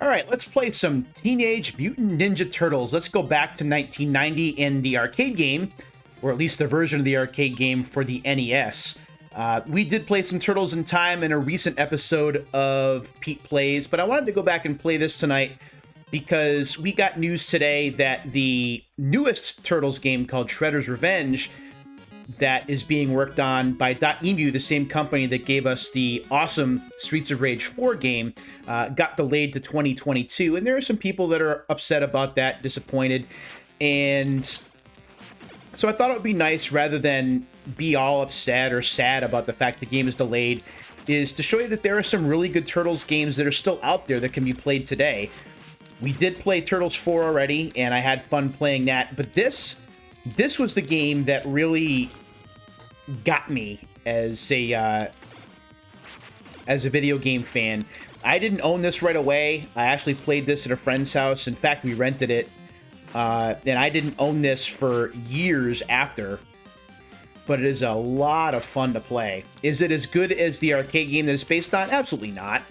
All right, let's play some Teenage Mutant Ninja Turtles. Let's go back to 1990 in the arcade game, or at least the version of the arcade game for the NES. We did play some Turtles in Time in a recent episode of Pete Plays, but I wanted to go back and play this tonight because we got news today that the newest Turtles game called Shredder's Revenge that is being worked on by .emu, the same company that gave us the awesome Streets of Rage 4 game, got delayed to 2022. And there are some people that are upset about that, disappointed. And so I thought it would be nice, rather than be all upset or sad about the fact the game is delayed, is to show you that there are some really good Turtles games that are still out there that can be played today. We did play Turtles 4 already, and I had fun playing that. But this was the game that really got me as a video game fan. I didn't own this right away. I actually played this at a friend's house. In fact, we rented it, and I didn't own this for years after. But it is a lot of fun to play. Is it as good as the arcade game that it's based on? Absolutely not.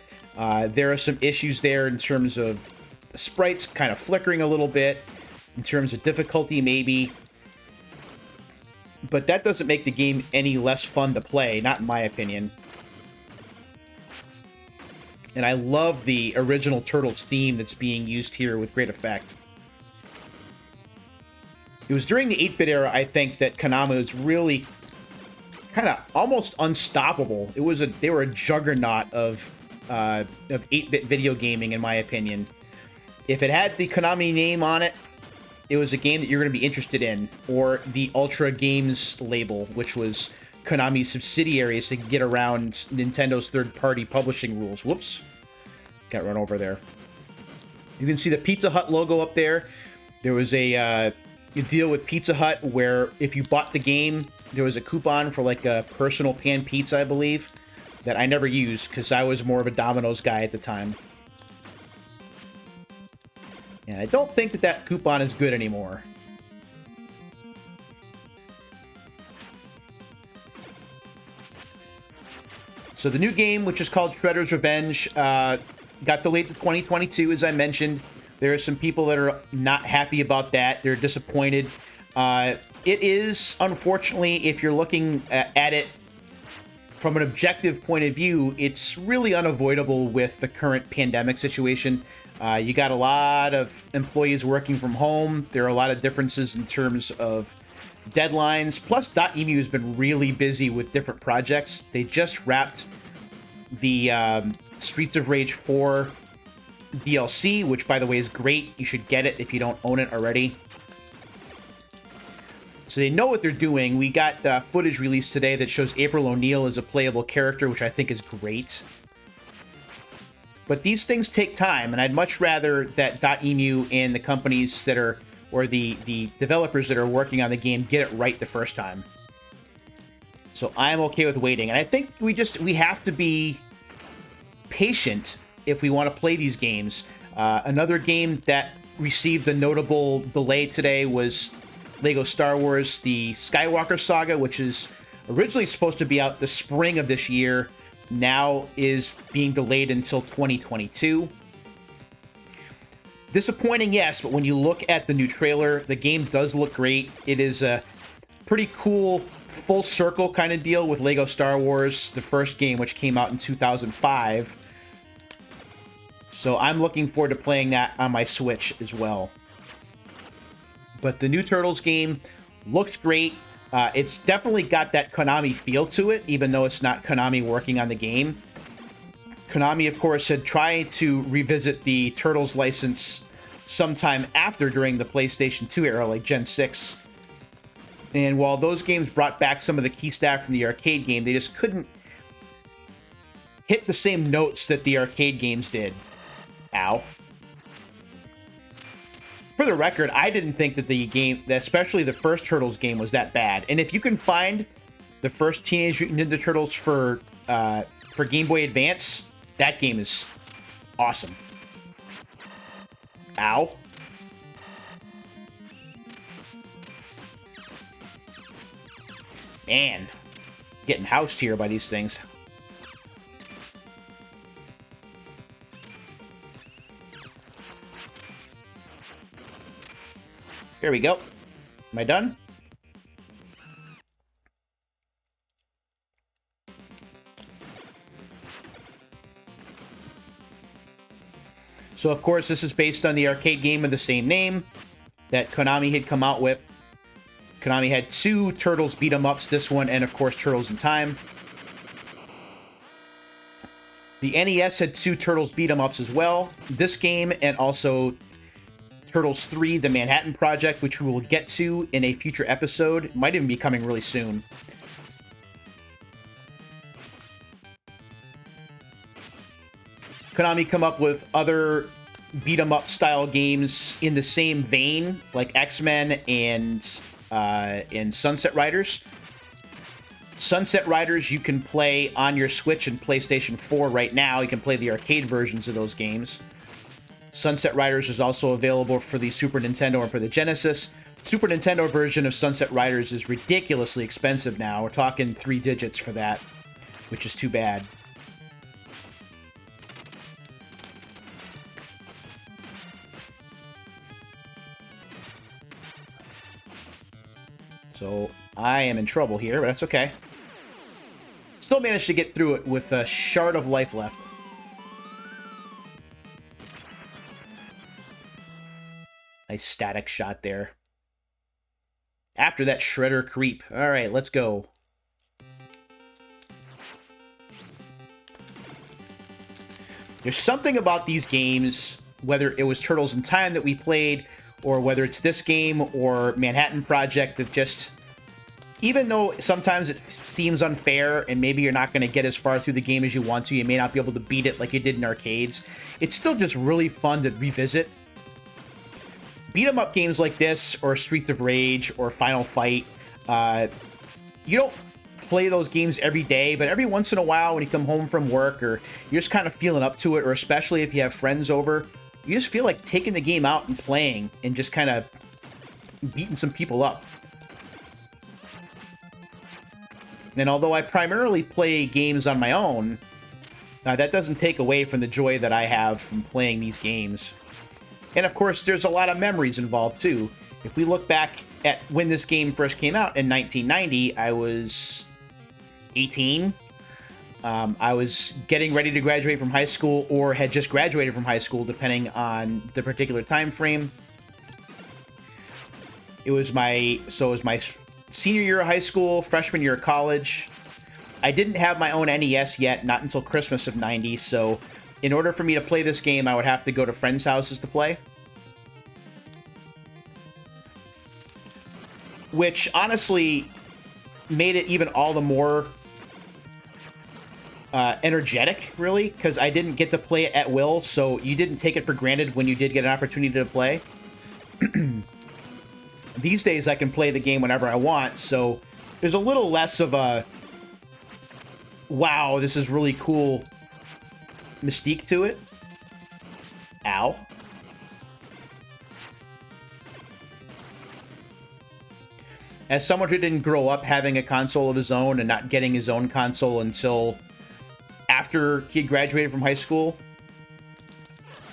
There are some issues there in terms of the sprites kind of flickering a little bit, in terms of difficulty maybe. But that doesn't make the game any less fun to play, not in my opinion. And I love the original Turtles theme that's being used here with great effect. It was during the 8-bit era, I think, that Konami was really kind of almost unstoppable. They were a juggernaut of 8-bit video gaming, in my opinion. If it had the Konami name on it, it was a game that you're going to be interested in, or the Ultra Games label, which was Konami's subsidiary, so they could get around Nintendo's third-party publishing rules. Whoops. Got run over there. You can see the Pizza Hut logo up there. There was a deal with Pizza Hut where if you bought the game, there was a coupon for like a personal pan pizza, I believe, that I never used because I was more of a Domino's guy at the time. And I don't think that coupon is good anymore. So the new game, which is called Shredder's Revenge, got delayed to 2022, as I mentioned. There are some people that are not happy about that. They're disappointed. It is, unfortunately, if you're looking at it from an objective point of view, it's really unavoidable with the current pandemic situation. You got a lot of employees working from home. There are a lot of differences in terms of deadlines. Plus, .emu has been really busy with different projects. They just wrapped the Streets of Rage 4 DLC, which, by the way, is great. You should get it if you don't own it already. So they know what they're doing. We got footage released today that shows April O'Neil as a playable character, which I think is great. But these things take time, and I'd much rather that .emu and the companies that are, or the developers that are working on the game, get it right the first time. So I'm okay with waiting, and I think we have to be patient if we want to play these games. Another game that received a notable delay today was Lego Star Wars, the Skywalker Saga, which is originally supposed to be out the spring of this year, now is being delayed until 2022. Disappointing, yes, but when you look at the new trailer, the game does look great. It is a pretty cool full circle kind of deal with Lego Star Wars, the first game, which came out in 2005. So I'm looking forward to playing that on my Switch as well. But the new Turtles game looks great. It's definitely got that Konami feel to it, even though it's not Konami working on the game. Konami, of course, had tried to revisit the Turtles license sometime after, during the PlayStation 2 era, like Gen 6. And while those games brought back some of the key staff from the arcade game, they just couldn't hit the same notes that the arcade games did. Ow. For the record, I didn't think that the game, especially the first Turtles game, was that bad. And if you can find the first Teenage Mutant Ninja Turtles for Game Boy Advance, that game is awesome. Ow. Man, getting housed here by these things. Here we go. Am I done? So, of course, this is based on the arcade game of the same name that Konami had come out with. Konami had 2 Turtles beat-em-ups, this one, and, of course, Turtles in Time. The NES had 2 Turtles beat-em-ups as well. This game, and also Turtles 3, The Manhattan Project, which we will get to in a future episode. It might even be coming really soon. Konami come up with other beat-em-up style games in the same vein, like X-Men and Sunset Riders. Sunset Riders you can play on your Switch and PlayStation 4 right now. You can play the arcade versions of those games. Sunset Riders is also available for the Super Nintendo and for the Genesis. Super Nintendo version of Sunset Riders is ridiculously expensive now. We're talking 3 digits for that, which is too bad. So I am in trouble here, but that's okay. Still managed to get through it with a shard of life left. Nice static shot there. After that Shredder creep. All right, let's go. There's something about these games, whether it was Turtles in Time that we played, or whether it's this game or Manhattan Project, that just, even though sometimes it seems unfair and maybe you're not going to get as far through the game as you want to, you may not be able to beat it like you did in arcades, it's still just really fun to revisit. Beat-em-up games like this, or Streets of Rage, or Final Fight, you don't play those games every day, but every once in a while when you come home from work, or you're just kind of feeling up to it, or especially if you have friends over, you just feel like taking the game out and playing and just kind of beating some people up. And although I primarily play games on my own, that doesn't take away from the joy that I have from playing these games. And of course, there's a lot of memories involved too. If we look back at when this game first came out in 1990, I was 18. I was getting ready to graduate from high school, or had just graduated from high school, depending on the particular time frame. It was my senior year of high school, freshman year of college. I didn't have my own NES yet, not until Christmas of 90, so in order for me to play this game, I would have to go to friends' houses to play. Which, honestly, made it even all the more energetic, really, because I didn't get to play it at will, so you didn't take it for granted when you did get an opportunity to play. These days, I can play the game whenever I want, so there's a little less of a, wow, this is really cool mystique to it. Ow. As someone who didn't grow up having a console of his own and not getting his own console until after he had graduated from high school,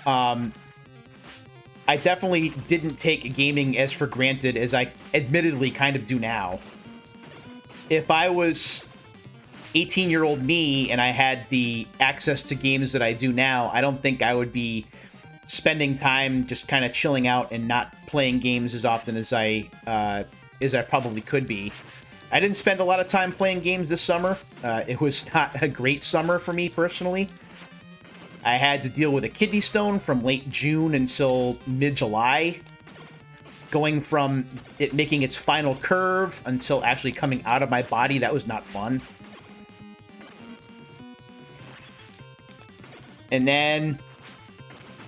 I definitely didn't take gaming as for granted as I admittedly kind of do now. If I was 18-year-old me and I had the access to games that I do now, I don't think I would be spending time just kind of chilling out and not playing games as often as I probably could be. I didn't spend a lot of time playing games this summer. It was not a great summer for me personally. I had to deal with a kidney stone from late June until mid-July. Going from it making its final curve until actually coming out of my body, that was not fun. And then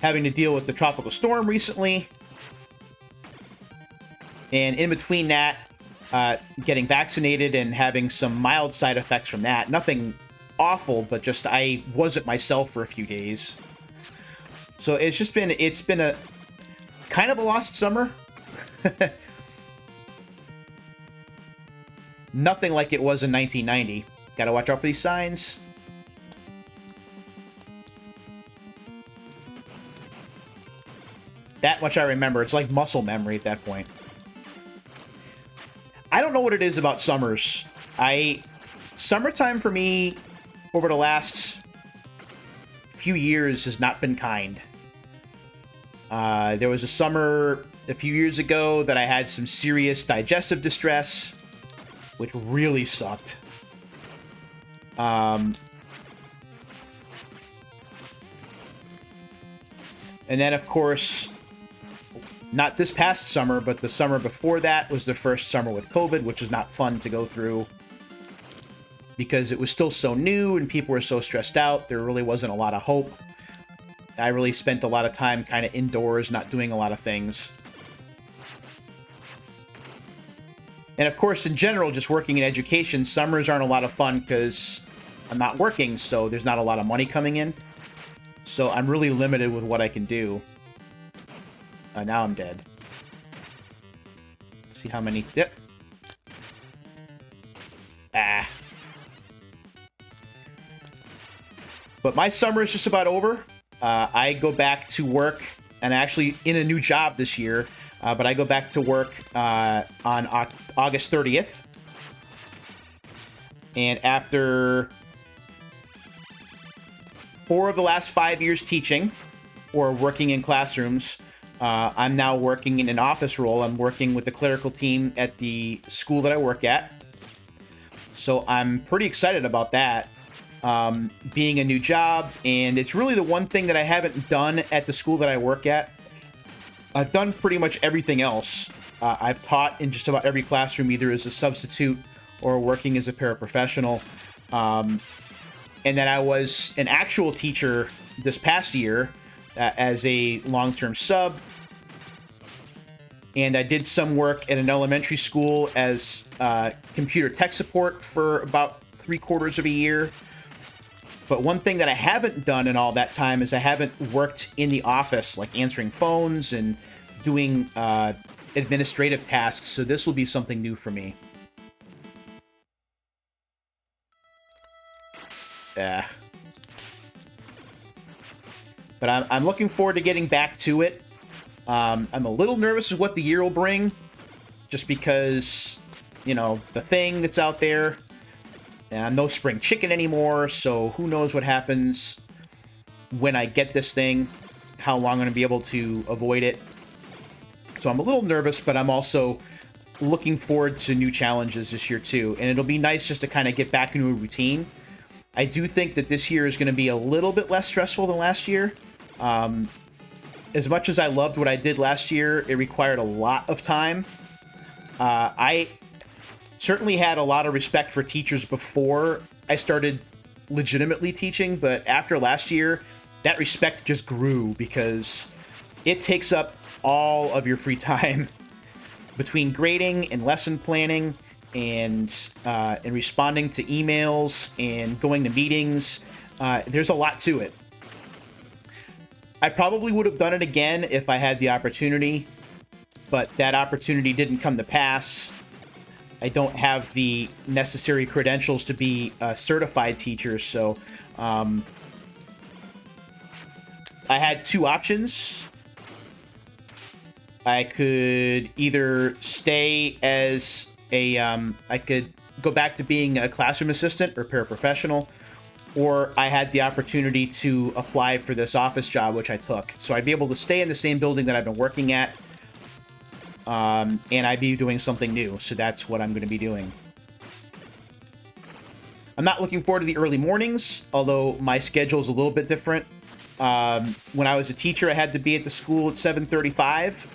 having to deal with the tropical storm recently. And in between that, getting vaccinated and having some mild side effects from that. Nothing awful, but just I wasn't myself for a few days. So it's been a kind of a lost summer. Nothing like it was in 1990. Gotta watch out for these signs. That much I remember. It's like muscle memory at that point. know what it is about summers. Summertime for me over the last few years has not been kind. There was a summer a few years ago that I had some serious digestive distress, which really sucked. And then, of course, not this past summer, but the summer before that was the first summer with COVID, which is not fun to go through because it was still so new and people were so stressed out. There really wasn't a lot of hope. I really spent a lot of time kind of indoors, not doing a lot of things. And of course, in general, just working in education, summers aren't a lot of fun because I'm not working, so there's not a lot of money coming in. So I'm really limited with what I can do. Now I'm dead. Let's see how many... Yep. Ah. But my summer is just about over. I go back to work, and actually in a new job this year, but I go back to work on August 30th. And after 4 of the last 5 years teaching or working in classrooms, I'm now working in an office role. I'm working with the clerical team at the school that I work at. So I'm pretty excited about that. Being a new job, and it's really the one thing that I haven't done at the school that I work at. I've done pretty much everything else. I've taught in just about every classroom, either as a substitute or working as a paraprofessional. And then I was an actual teacher this past year as a long-term sub. And I did some work at an elementary school as computer tech support for about 3/4 of a year. But one thing that I haven't done in all that time is I haven't worked in the office, like answering phones and doing administrative tasks. So this will be something new for me. Yeah. But I'm looking forward to getting back to it. I'm a little nervous of what the year will bring, just because, you know, the thing that's out there, and I'm no spring chicken anymore, so who knows what happens when I get this thing, how long I'm going to be able to avoid it. So I'm a little nervous, but I'm also looking forward to new challenges this year too, and it'll be nice just to kind of get back into a routine. I do think that this year is going to be a little bit less stressful than last year. As much as I loved what I did last year, it required a lot of time. I certainly had a lot of respect for teachers before I started legitimately teaching, but after last year, that respect just grew because it takes up all of your free time between grading and lesson planning and responding to emails and going to meetings. There's a lot to it. I probably would have done it again if I had the opportunity, but that opportunity didn't come to pass. I don't have the necessary credentials to be a certified teacher, so I had 2 options. I could either stay as a, I could go back to being a classroom assistant or paraprofessional, or I had the opportunity to apply for this office job, which I took. So I'd be able to stay in the same building that I've been working at, and I'd be doing something new. So that's what I'm going to be doing. I'm not looking forward to the early mornings, although my schedule is a little bit different. When I was a teacher, I had to be at the school at 7:35.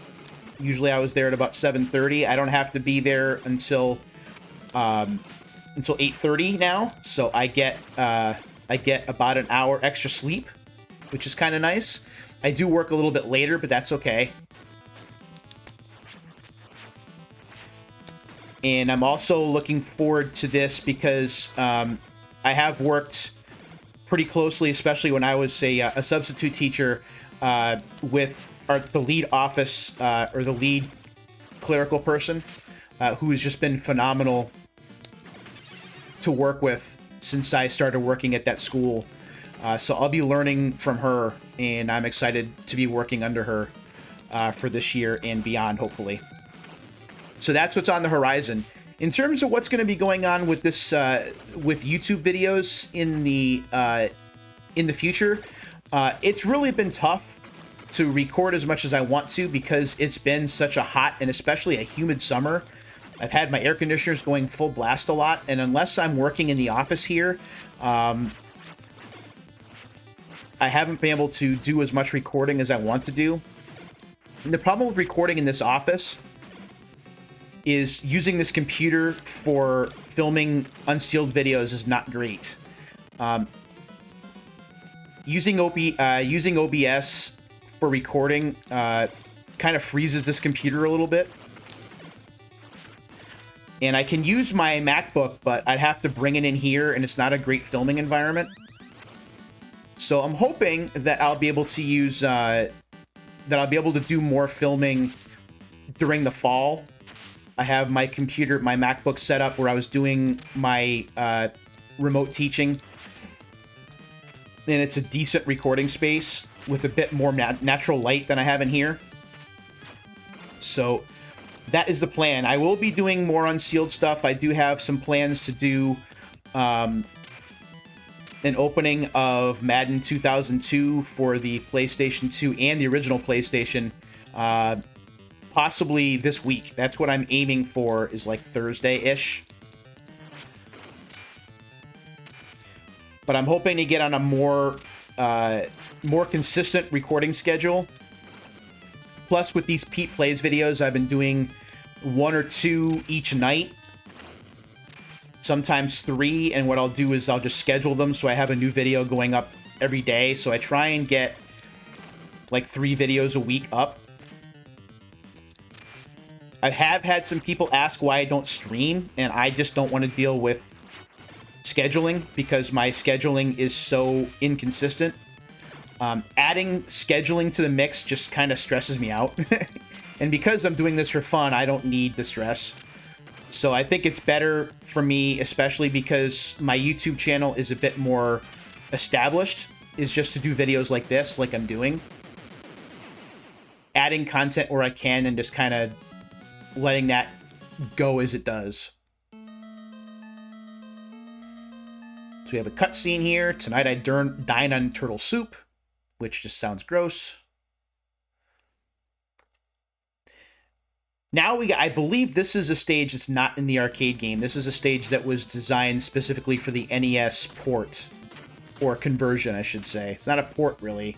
Usually I was there at about 7:30. I don't have to be there until 8:30 now, so I get about an hour extra sleep, which is kind of nice. I do work a little bit later, but that's okay. And I'm also looking forward to this because I have worked pretty closely, especially when I was a substitute teacher, with the lead office or the lead clerical person, who has just been phenomenal to work with since I started working at that school. So I'll be learning from her, and I'm excited to be working under her for this year and beyond, hopefully. So that's what's on the horizon. In terms of what's going to be going on with this, with YouTube videos in the future, it's really been tough to record as much as I want to because it's been such a hot and especially a humid summer. I've had my air conditioners going full blast a lot, and unless I'm working in the office here, I haven't been able to do as much recording as I want to do. And the problem with recording in this office is using this computer for filming unsealed videos is not great. Using OBS for recording kind of freezes this computer a little bit. And I can use my MacBook, but I'd have to bring it in here, and it's not a great filming environment. So I'm hoping that I'll be able to use that I'll be able to do more filming during the fall. I have my computer, my MacBook set up where I was doing my remote teaching. And it's a decent recording space with a bit more natural light than I have in here. So that is the plan. I will be doing more unsealed stuff. I do have some plans to do an opening of Madden 2002 for the PlayStation 2 and the original PlayStation, possibly this week. That's what I'm aiming for, is like Thursday-ish. But I'm hoping to get on a more consistent recording schedule. Plus, with these Pete Plays videos, I've been doing 1 or 2 each night. Sometimes 3, and what I'll do is I'll just schedule them so I have a new video going up every day. So I try and get like 3 videos a week up. I have had some people ask why I don't stream, and I just don't want to deal with scheduling because my scheduling is so inconsistent. Adding scheduling to the mix just kind of stresses me out. And because I'm doing this for fun, I don't need the stress. So I think it's better for me, especially because my YouTube channel is a bit more established, is just to do videos like this, like I'm doing. Adding content where I can and just kind of letting that go as it does. So we have a cutscene here. Tonight I dine on turtle soup, which just sounds gross. Now I believe this is a stage that's not in the arcade game. This is a stage that was designed specifically for the NES port. Or conversion, I should say. It's not a port, really.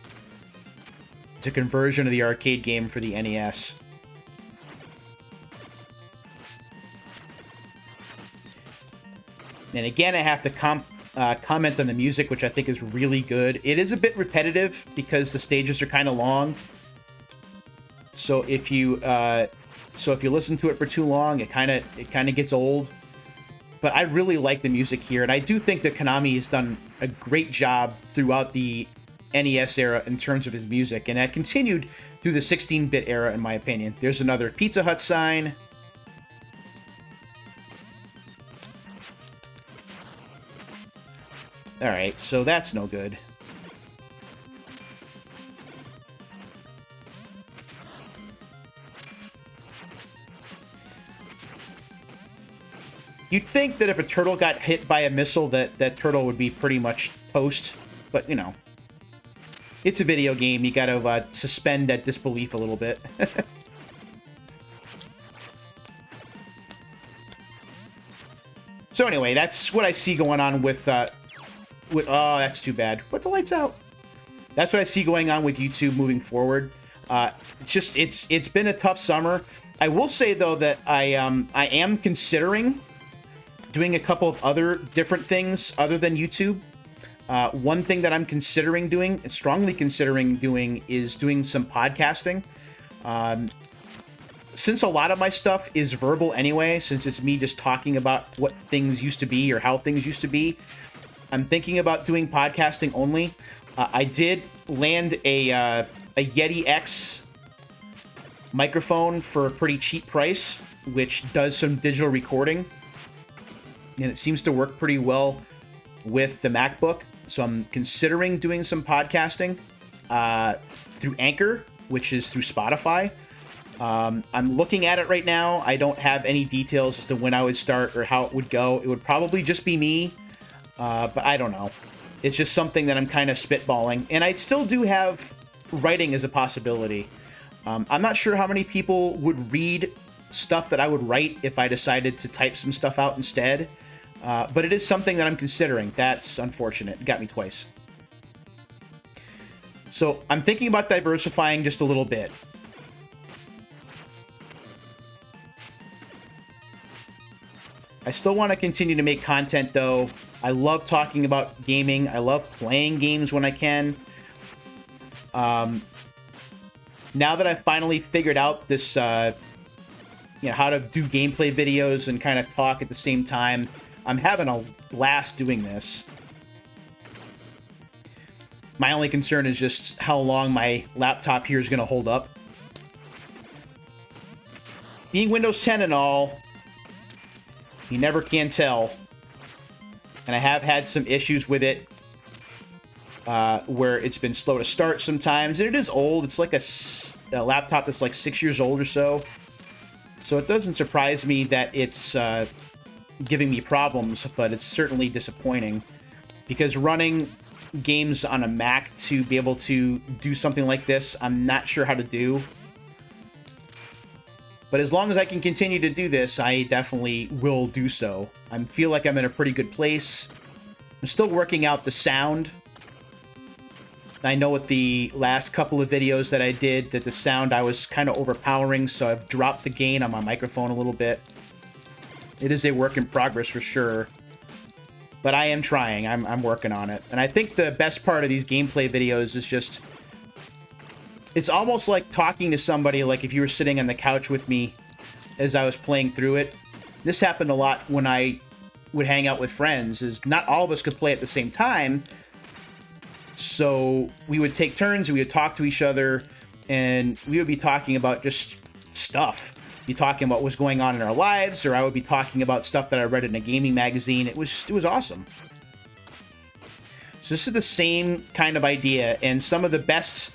It's a conversion of the arcade game for the NES. And again, I have to comment on the music, which I think is really good. It is a bit repetitive because the stages are kind of long. So if you listen to it for too long, it kind of gets old. But I really like the music here, and I do think that Konami has done a great job throughout the NES era in terms of his music, and that continued through the 16-bit era, in my opinion. There's another Pizza Hut sign. Alright, so that's no good. You'd think that if a turtle got hit by a missile, that turtle would be pretty much toast. But, you know, it's a video game. You gotta suspend that disbelief a little bit. So anyway, that's what I see going on with oh, that's too bad. Put the lights out. That's what I see going on with YouTube moving forward. It's been a tough summer. I will say though that I am considering doing a couple of other different things other than YouTube. One thing that I'm considering doing, strongly considering doing, is doing some podcasting. Since a lot of my stuff is verbal anyway, since it's me just talking about what things used to be or how things used to be, I'm thinking about doing podcasting only. I did land a Yeti X microphone for a pretty cheap price, which does some digital recording. And it seems to work pretty well with the MacBook. So I'm considering doing some podcasting through Anchor, which is through Spotify. I'm looking at it right now. I don't have any details as to when I would start or how it would go. It would probably just be me, but I don't know. It's just something that I'm kind of spitballing. And I still do have writing as a possibility. I'm not sure how many people would read stuff that I would write if I decided to type some stuff out instead. But it is something that I'm considering. That's unfortunate. It got me twice. So I'm thinking about diversifying just a little bit. I still want to continue to make content, though. I love talking about gaming. I love playing games when I can. Now that I've finally figured out this, how to do gameplay videos and kind of talk at the same time, I'm having a blast doing this. My only concern is just how long my laptop here is going to hold up. Being Windows 10 and all, you never can tell. And I have had some issues with it where it's been slow to start sometimes. And it is old. It's like a laptop that's like 6 years old or so. So it doesn't surprise me that it's giving me problems, but it's certainly disappointing. Because running games on a Mac to be able to do something like this, I'm not sure how to do. But as long as I can continue to do this, I definitely will do so. I feel like I'm in a pretty good place. I'm still working out the sound. I know with the last couple of videos that I did that the sound I was kind of overpowering, so I've dropped the gain on my microphone a little bit. It is a work in progress for sure. But I am trying. I'm working on it. And I think the best part of these gameplay videos is just... It's almost like talking to somebody, like if you were sitting on the couch with me as I was playing through it. This happened a lot when I would hang out with friends, is not all of us could play at the same time. So we would take turns and we would talk to each other, and we would be talking about just stuff. Be talking about what's going on in our lives, or I would be talking about stuff that I read in a gaming magazine. It was awesome. So this is the same kind of idea, and some of the best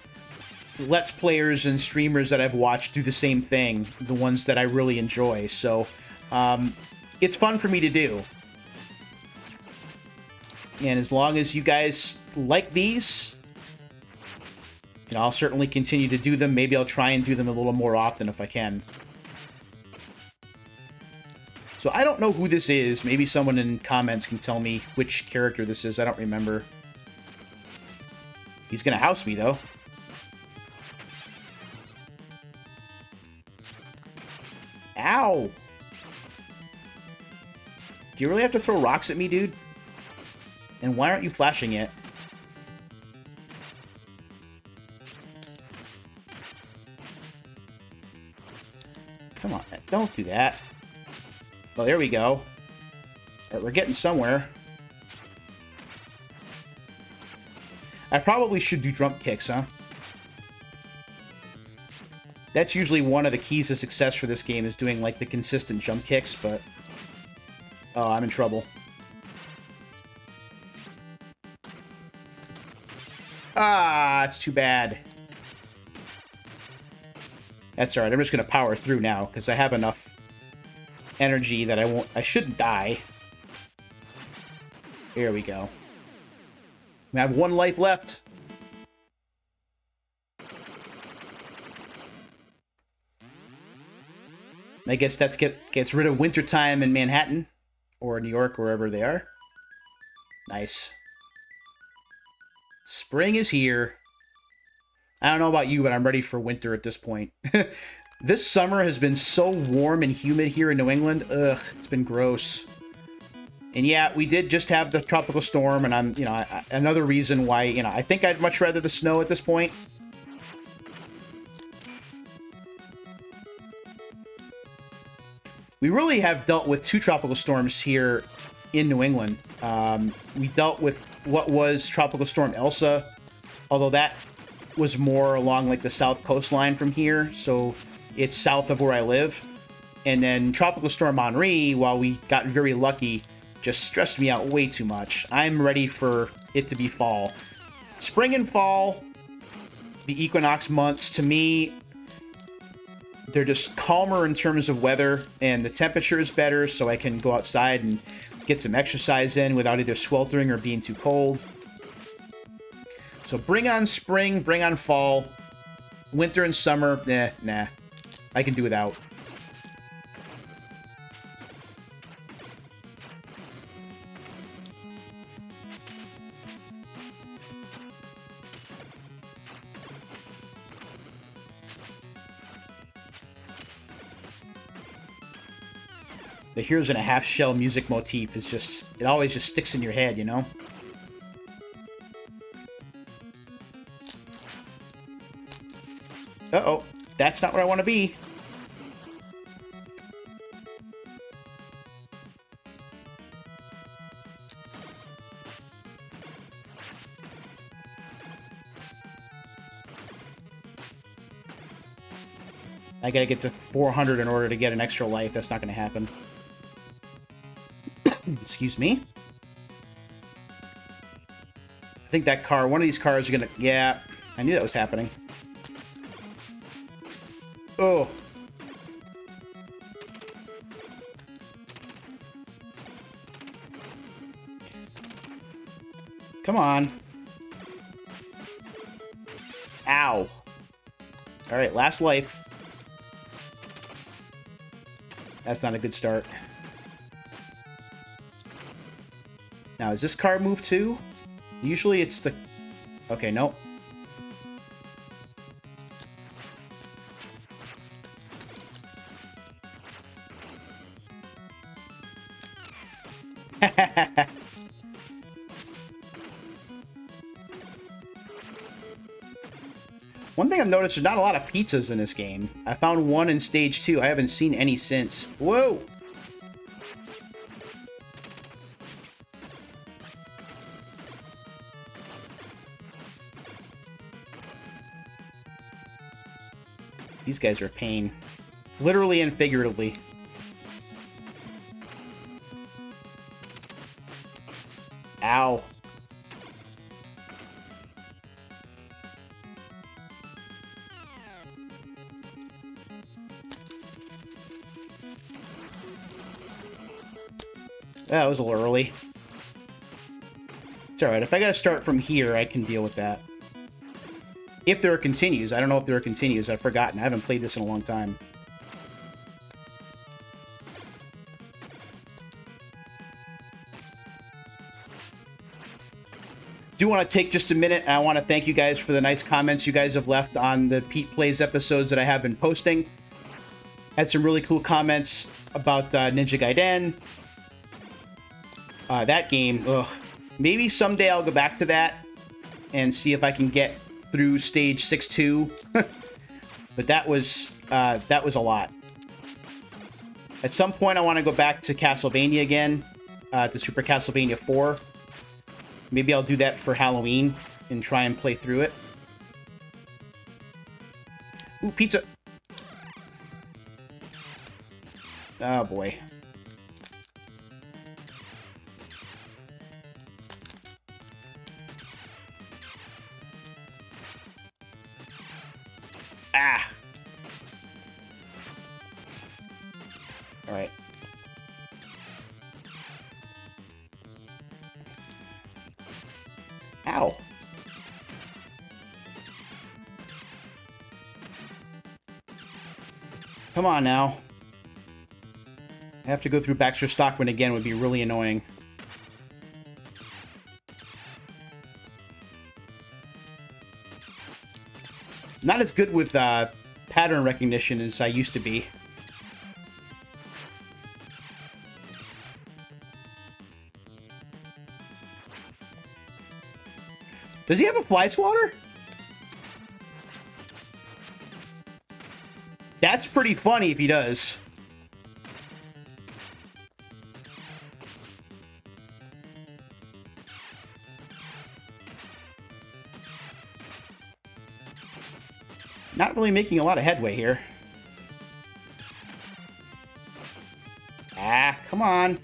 Let's Players and streamers that I've watched do the same thing, the ones that I really enjoy. So it's fun for me to do. And as long as you guys like these, I'll certainly continue to do them. Maybe I'll try and do them a little more often if I can. So I don't know who this is. Maybe someone in comments can tell me which character this is. I don't remember. He's going to house me, though. Ow! Do you really have to throw rocks at me, dude? And why aren't you flashing it? Come on, don't do that. Oh, there we go. We're getting somewhere. I probably should do jump kicks, huh? That's usually one of the keys to success for this game, is doing, like, the consistent jump kicks, but... Oh, I'm in trouble. Ah, it's too bad. That's alright, I'm just gonna power through now, because I have enough energy that I shouldn't die. There we go. I have one life left. I guess that gets rid of wintertime in Manhattan. Or New York, wherever they are. Nice. Spring is here. I don't know about you, but I'm ready for winter at this point. This summer has been so warm and humid here in New England. Ugh, it's been gross. And yeah, we did just have the tropical storm, and I'm, another reason why, I think I'd much rather the snow at this point. We really have dealt with two tropical storms here in New England. We dealt with what was Tropical Storm Elsa, although that was more along like the south coastline from here, so it's south of where I live. And then Tropical Storm Henri, while we got very lucky, just stressed me out way too much. I'm ready for it to be fall. Spring and fall, the equinox months, to me, they're just calmer in terms of weather, and the temperature is better, so I can go outside and get some exercise in without either sweltering or being too cold. So bring on spring, bring on fall. Winter and summer, nah. I can do without. The Heroes in a Half Shell music motif is just, it always just sticks in your head, you know? Uh-oh, that's not where I want to be. I gotta get to 400 in order to get an extra life. That's not gonna happen. Excuse me. I think that car, one of these cars are gonna... Yeah, I knew that was happening. Oh. Come on. Ow. Alright, last life. That's not a good start. Now, does this car move too? Usually it's the... Okay, nope. One thing I've noticed, there's not a lot of pizzas in this game. I found one in stage 2. I haven't seen any since. Whoa! These guys are a pain. Literally and figuratively. Ow. That was a little early. It's alright. If I gotta start from here, I can deal with that. If there are continues. I don't know if there are continues. I've forgotten. I haven't played this in a long time. Do want to take just a minute, and I want to thank you guys for the nice comments you guys have left on the Pete Plays episodes that I have been posting. Had some really cool comments about Ninja Gaiden. That game, ugh. Maybe someday I'll go back to that and see if I can get through stage 6-2. But that was a lot. At some point, I want to go back to Castlevania again, to Super Castlevania 4. Maybe I'll do that for Halloween and try and play through it. Ooh, pizza! Oh, boy. Ah! Alright. Ow. Come on now. I have to go through Baxter Stockman again would be really annoying. Not as good with pattern recognition as I used to be. Does he have a fly swatter? That's pretty funny if he does. Not really making a lot of headway here. Ah, come on.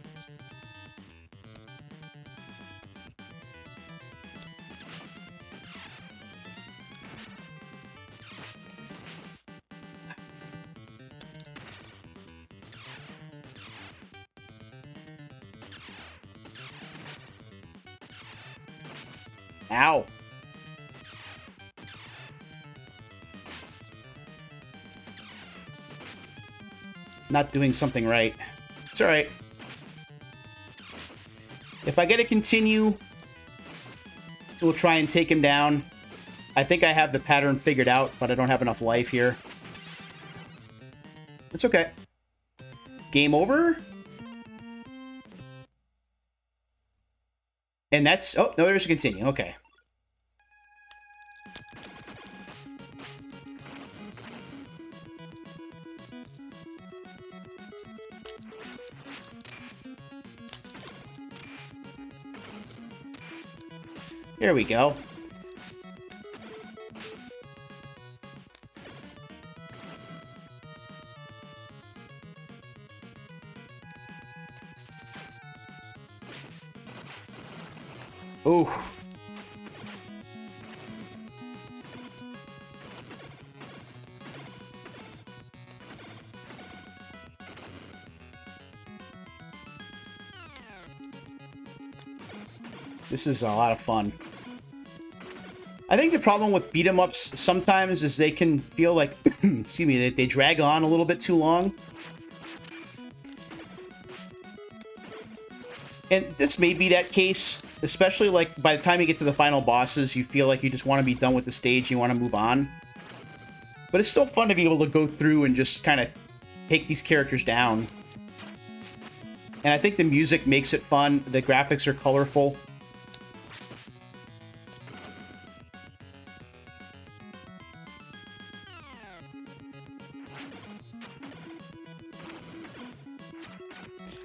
Ow. Not doing something right. It's alright. If I get to continue, we'll try and take him down. I think I have the pattern figured out, but I don't have enough life here. It's okay. Game over? And that's... Oh, no, there's a continue. Okay. There we go. Ooh. This is a lot of fun. I think the problem with beat 'em ups sometimes is they can feel like, excuse me, they drag on a little bit too long. And this may be that case, especially like by the time you get to the final bosses, you feel like you just want to be done with the stage, you want to move on. But it's still fun to be able to go through and just kind of take these characters down. And I think the music makes it fun, the graphics are colorful.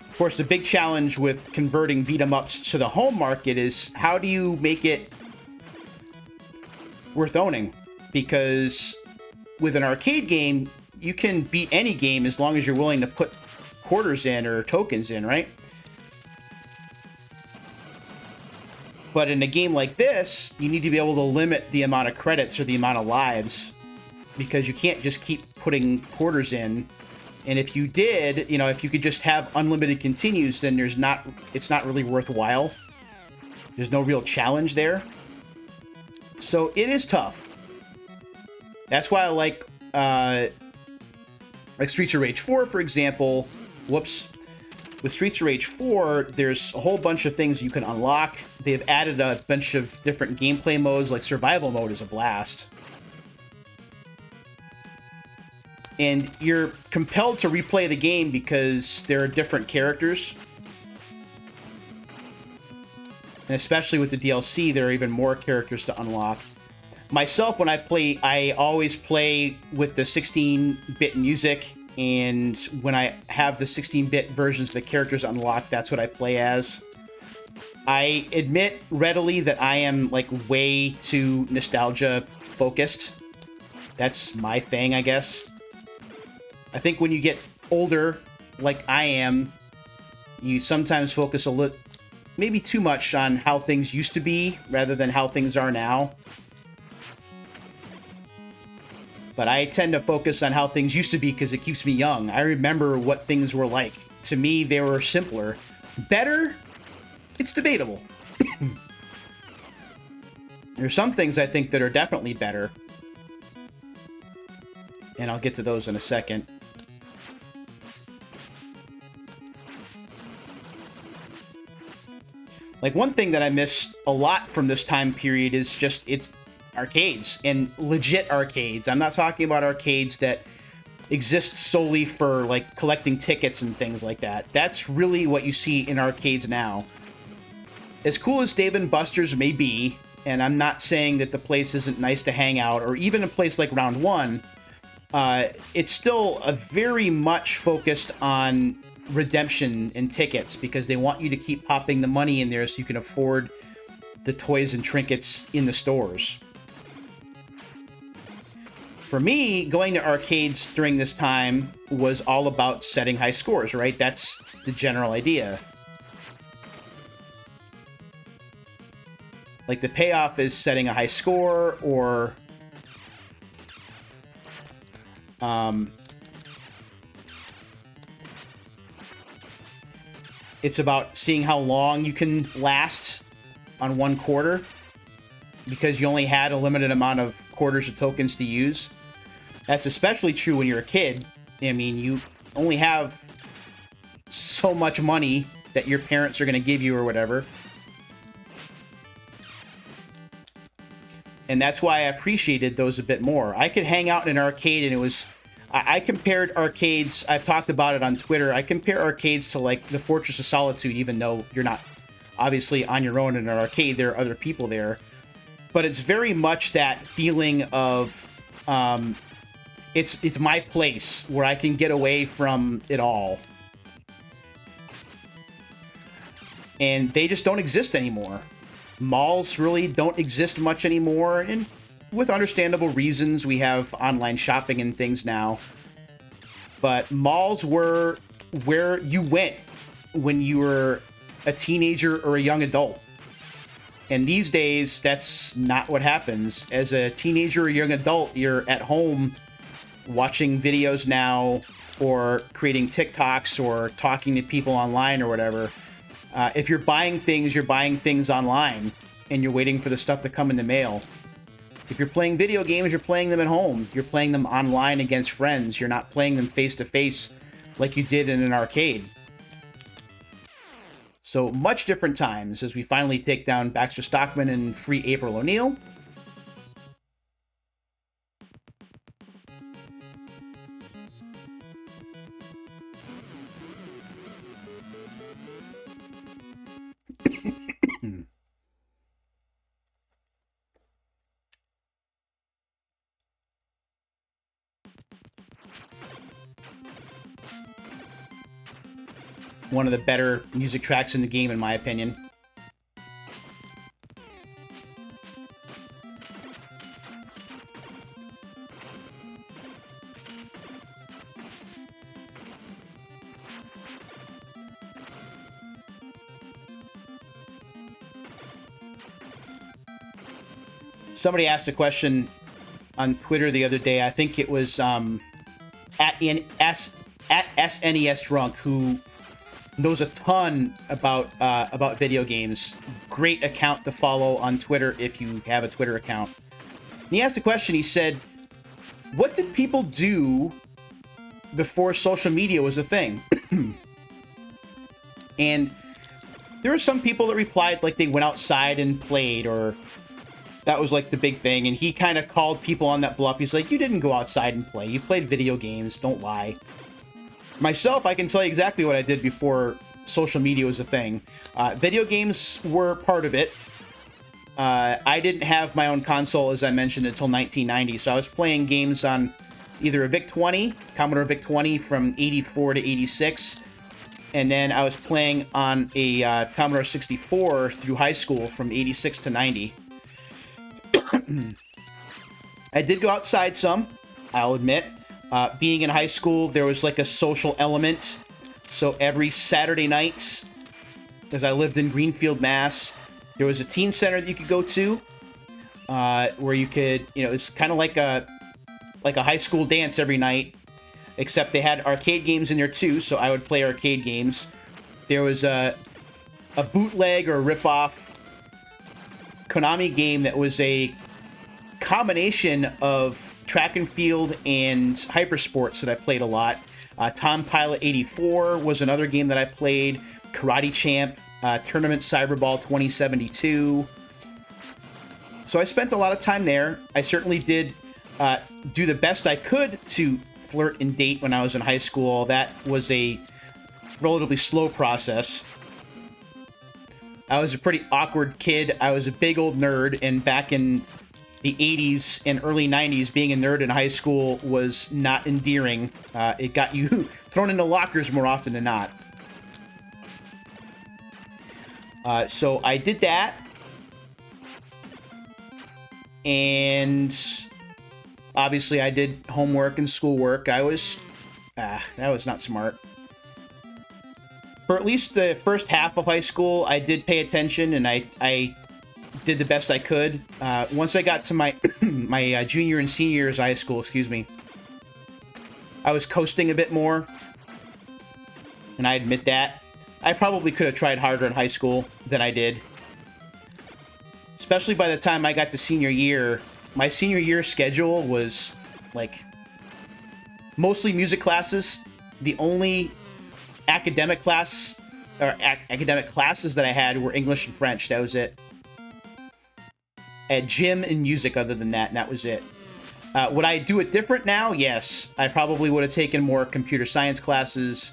Of course, the big challenge with converting beat-em-ups to the home market is how do you make it worth owning? Because with an arcade game, you can beat any game as long as you're willing to put quarters in or tokens in, right? But in a game like this, you need to be able to limit the amount of credits or the amount of lives because you can't just keep putting quarters in. And if you did, you know, if you could just have unlimited continues, then it's not really worthwhile. There's no real challenge there. So it is tough. That's why I like Streets of Rage 4, for example. Whoops. With Streets of Rage 4, there's a whole bunch of things you can unlock. They've added a bunch of different gameplay modes, like survival mode is a blast. And you're compelled to replay the game because there are different characters. And especially with the DLC, there are even more characters to unlock. Myself, when I play, I always play with the 16-bit music. And when I have the 16-bit versions of the characters unlocked, that's what I play as. I admit readily that I am, like, way too nostalgia-focused. That's my thing, I guess. I think when you get older, like I am, you sometimes focus a little, maybe too much on how things used to be rather than how things are now. But I tend to focus on how things used to be because it keeps me young. I remember what things were like. To me, they were simpler. Better? It's debatable. There's some things I think that are definitely better. And I'll get to those in a second. Like, one thing that I miss a lot from this time period is just, it's arcades, and legit arcades. I'm not talking about arcades that exist solely for, like, collecting tickets and things like that. That's really what you see in arcades now. As cool as Dave & Buster's may be, and I'm not saying that the place isn't nice to hang out, or even a place like Round 1, it's still a very much focused on redemption and tickets because they want you to keep popping the money in there so you can afford the toys and trinkets in the stores. For me, going to arcades during this time was all about setting high scores, right? That's the general idea. Like, the payoff is setting a high score, or it's about seeing how long you can last on one quarter. because you only had a limited amount of quarters or tokens to use. That's especially true when you're a kid. I mean, you only have so much money that your parents are going to give you or whatever. And that's why I appreciated those a bit more. I could hang out in an arcade, and it was... I compared arcades... I've talked about it on Twitter. I compare arcades to, like, the Fortress of Solitude, even though you're not obviously on your own in an arcade. There are other people there. But it's very much that feeling of... It's my place where I can get away from it all. And they just don't exist anymore. Malls really don't exist much anymore, and with understandable reasons. We have online shopping and things now. But malls were where you went when you were a teenager or a young adult. And these days, that's not what happens. As a teenager or young adult, you're at home watching videos now, or creating TikToks, or talking to people online or whatever. If you're buying things online, and you're waiting for the stuff to come in the mail. If you're playing video games, you're playing them at home. You're playing them online against friends. You're not playing them face-to-face like you did in an arcade. So, much different times as we finally take down Baxter Stockman and free April O'Neil. One of the better music tracks in the game, in my opinion. Somebody asked a question on Twitter the other day. I think it was at SNES Drunk, who knows a ton about video games. Great account to follow on Twitter if you have a Twitter account. And he asked a question. He said, what did people do before social media was a thing? And there were some people that replied like they went outside and played, or that was like the big thing. And he kind of called people on that bluff. He's like, you didn't go outside and play. You played video games. Don't lie. Myself, I can tell you exactly what I did before social media was a thing. Video games were part of it. I didn't have my own console, as I mentioned, until 1990, so I was playing games on either a VIC-20, Commodore VIC-20 from 84 to 86, and then I was playing on a Commodore 64 through high school from 86 to 90. I did go outside some, I'll admit. Being in high school, there was like a social element. So every Saturday nights, as I lived in Greenfield, Mass, there was a teen center that you could go to, where you could, it's kind of like a high school dance every night, except they had arcade games in there too. So I would play arcade games. There was a bootleg or a ripoff Konami game that was a combination of track and field and hypersports that I played a lot. Tom Pilot 84 was another game that I played. Karate Champ, Tournament Cyberball 2072. So I spent a lot of time there. I certainly did do the best I could to flirt and date when I was in high school. That was a relatively slow process. I was a pretty awkward kid. I was a big old nerd, and back in the 80s and early 90s, being a nerd in high school was not endearing. It got you thrown into lockers more often than not. So I did that. And obviously I did homework and schoolwork. That was not smart. For at least the first half of high school, I did pay attention, and I did the best I could. Once I got to my my junior and senior years of high school, excuse me, I was coasting a bit more, and I admit that. I probably could have tried harder in high school than I did. especially by the time I got to senior year, my senior year schedule was like mostly music classes. The only academic class or academic classes that I had were English and French. That was it. I had gym and music other than that, and that was it. Would I do it different now? Yes. I probably would have taken more computer science classes.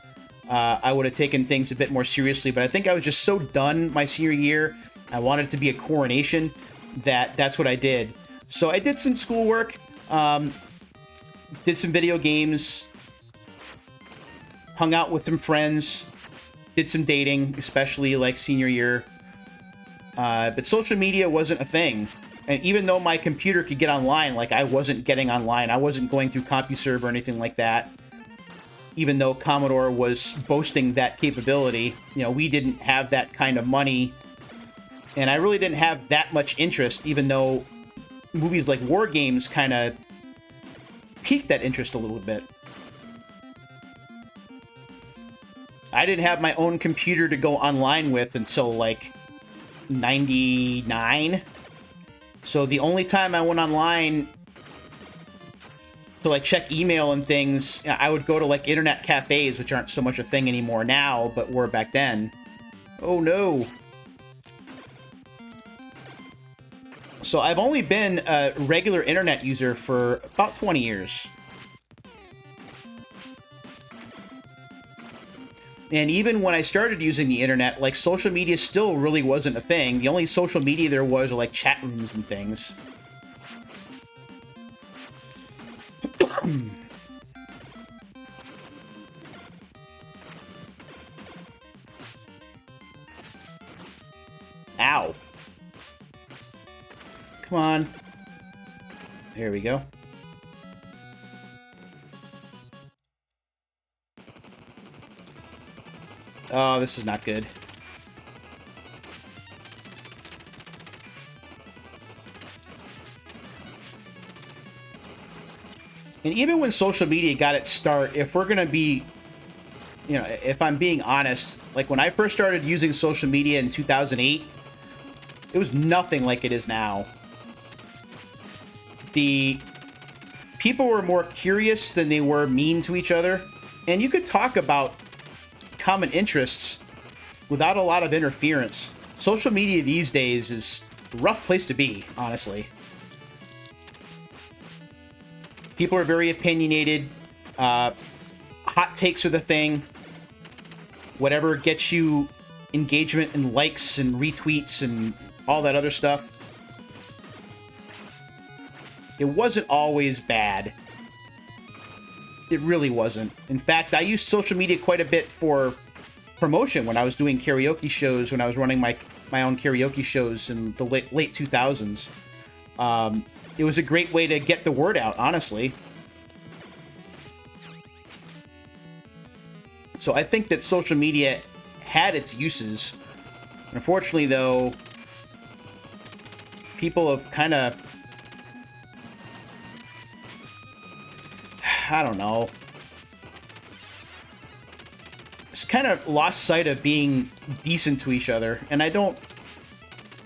I would have taken things a bit more seriously, but I think I was just so done my senior year. I wanted it to be a coronation that's what I did. So I did some schoolwork, did some video games, hung out with some friends, did some dating, especially like senior year. But social media wasn't a thing. And even though my computer could get online, like I wasn't getting online. I wasn't going through CompuServe or anything like that. Even though Commodore was boasting that capability, you know, we didn't have that kind of money. And I really didn't have that much interest, even though movies like War Games kind of piqued that interest a little bit. I didn't have my own computer to go online with until like 99. So the only time I went online to like check email and things, I would go to like internet cafes, which aren't so much a thing anymore now, but were back then. Oh no. So I've only been a regular internet user for about 20 years. And even when I started using the internet, like, social media still really wasn't a thing. The only social media there was were, like, chat rooms and things. Ow. Come on. There we go. Oh, this is not good. And even when social media got its start, if we're going to be, you know, if I'm being honest, like when I first started using social media in 2008, it was nothing like it is now. The people were more curious than they were mean to each other. And you could talk about common interests without a lot of interference. Social media these days is a rough place to be, honestly. People are very opinionated. Hot takes are the thing. Whatever gets you engagement and likes and retweets and all that other stuff. It wasn't always bad. It really wasn't. In fact, I used social media quite a bit for promotion when I was doing karaoke shows, when I was running my own karaoke shows in the late 2000s. It was a great way to get the word out, honestly. So I think that social media had its uses. Unfortunately, though, people have kind of, I don't know, it's kind of lost sight of being decent to each other. And I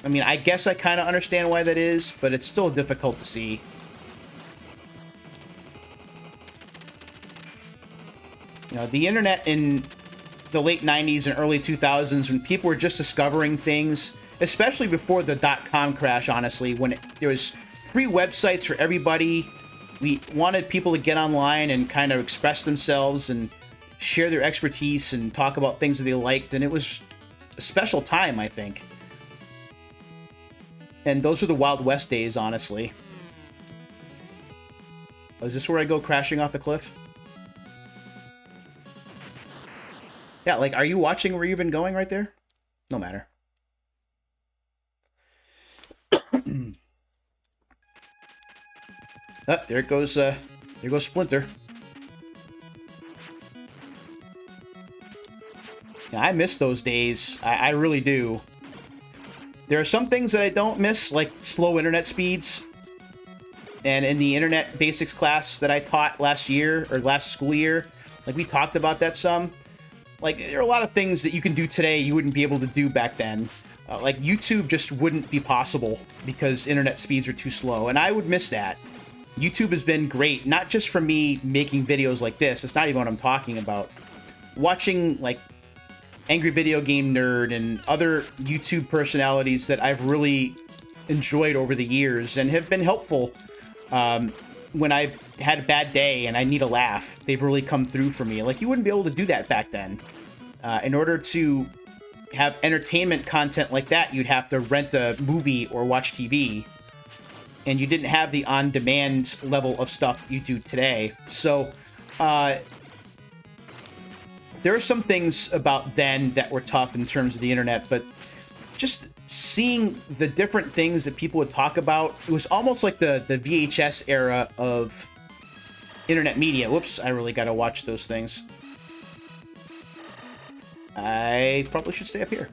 mean, I guess I kind of understand why that is, but it's still difficult to see. You know, the internet in the late 90s and early 2000s, when people were just discovering things, especially before the .com crash, honestly, when there was free websites for everybody. We wanted people to get online and kind of express themselves and share their expertise and talk about things that they liked, and it was a special time, I think. And those are the Wild West days, honestly. Oh, is this where I go crashing off the cliff? Yeah, like, are you watching where you've been going right there? No matter. Oh, there goes Splinter. Yeah, I miss those days. I really do. There are some things that I don't miss, like slow internet speeds. And in the internet basics class that I taught last year, or last school year, like, we talked about that some. Like, there are a lot of things that you can do today you wouldn't be able to do back then. Like YouTube just wouldn't be possible because internet speeds are too slow, and I would miss that. YouTube has been great, not just for me making videos like this. It's not even what I'm talking about. Watching like Angry Video Game Nerd and other YouTube personalities that I've really enjoyed over the years and have been helpful when I've had a bad day and I need a laugh. They've really come through for me. Like, you wouldn't be able to do that back then. In order to have entertainment content like that, you'd have to rent a movie or watch TV. And you didn't have the on-demand level of stuff you do today. So, there are some things about then that were tough in terms of the internet, but just seeing the different things that people would talk about, it was almost like the VHS era of internet media. Whoops, I really gotta watch those things. I probably should stay up here.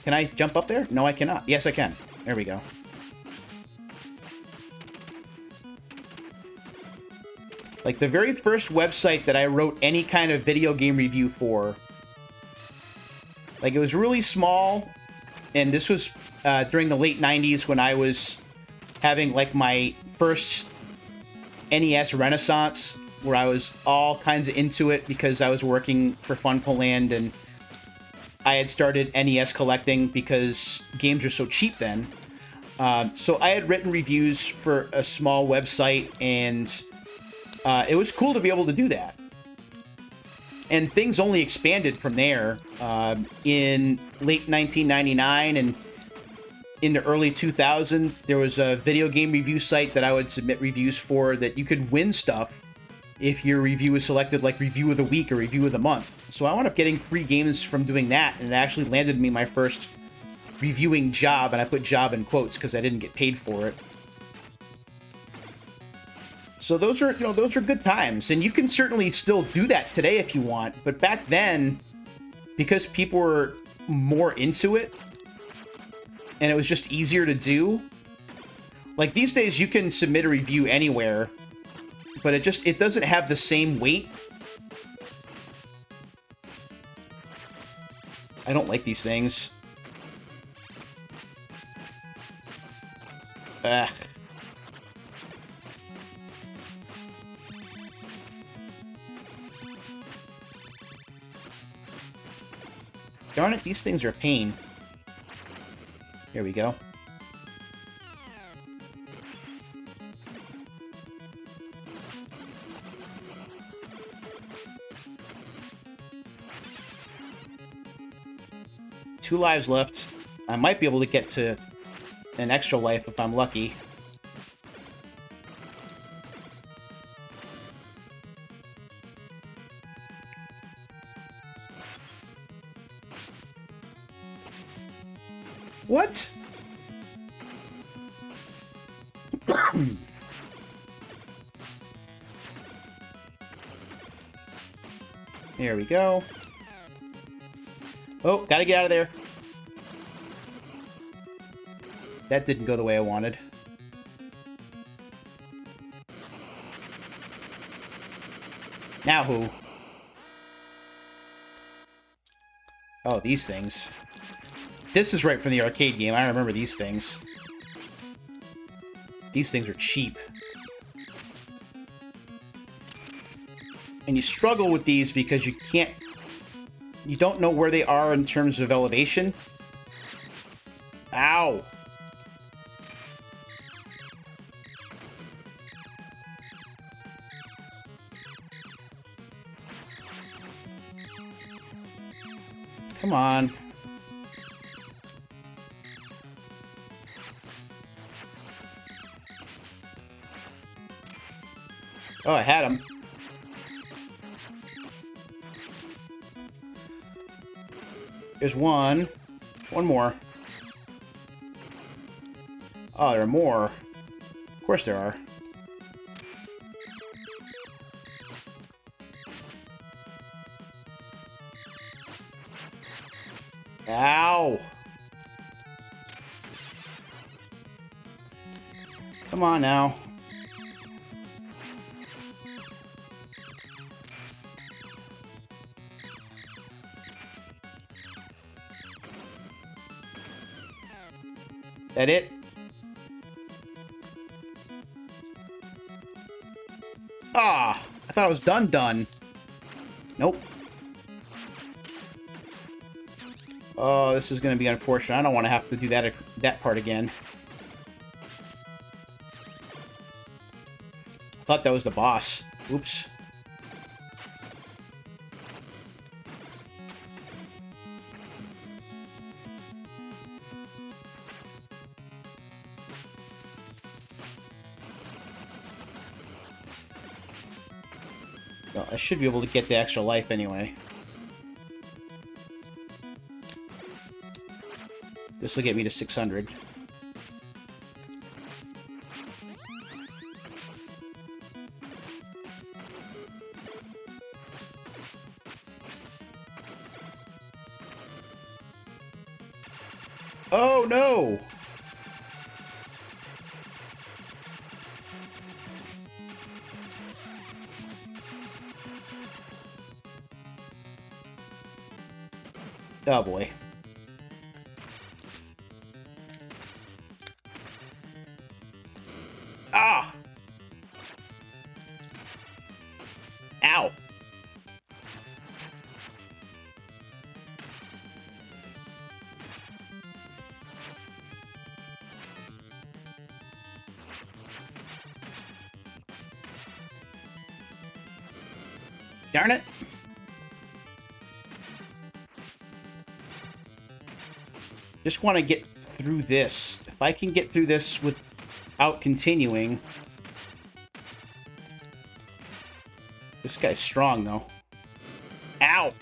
Can I jump up there? No, I cannot. Yes, I can. There we go. Like, the very first website that I wrote any kind of video game review for, like, it was really small, and this was during the late 90s when I was having, like, my first NES renaissance, where I was all kinds of into it because I was working for Funcoland, and I had started NES collecting because games were so cheap then. So I had written reviews for a small website, and it was cool to be able to do that. And things only expanded from there. In late 1999 and in the early 2000, there was a video game review site that I would submit reviews for that you could win stuff if your review was selected, like Review of the Week or Review of the Month. So I wound up getting free games from doing that, and it actually landed me my first reviewing job, and I put job in quotes because I didn't get paid for it. So those are, those are good times, and you can certainly still do that today if you want. But back then, because people were more into it, and it was just easier to do. Like, these days, you can submit a review anywhere, but it doesn't have the same weight. I don't like these things. Ugh. Darn it, these things are a pain. Here we go. Two lives left. I might be able to get to an extra life if I'm lucky. What? There we go. Oh, gotta get out of there. That didn't go the way I wanted. Now who? Oh, these things. This is right from the arcade game. I remember these things. These things are cheap. And you struggle with these because you can't... You don't know where they are in terms of elevation. Ow! Come on. Oh, I had him. There's one. One more. Oh, there are more. Of course there are. Ow! Come on now. That it? Ah, I thought I was done. Nope. Oh, this is going to be unfortunate. I don't want to have to do that part again. I thought that was the boss. Oops. Well, I should be able to get the extra life anyway. This will get me to 600. Oh, no! Oh, boy. Ah! Ow! Darn it! Just want to get through this. If I can get through this without continuing... This guy's strong, though. Ow!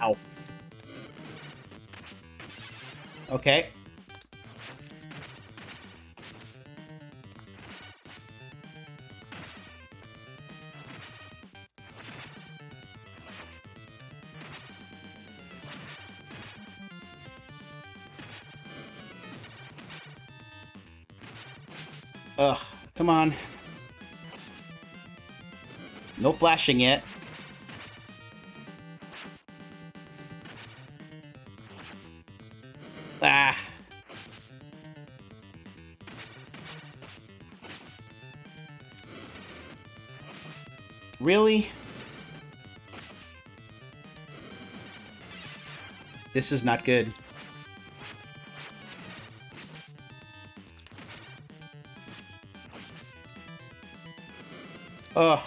Ow. Okay. Ugh, come on. No flashing yet. Ah. Really? This is not good. Ugh.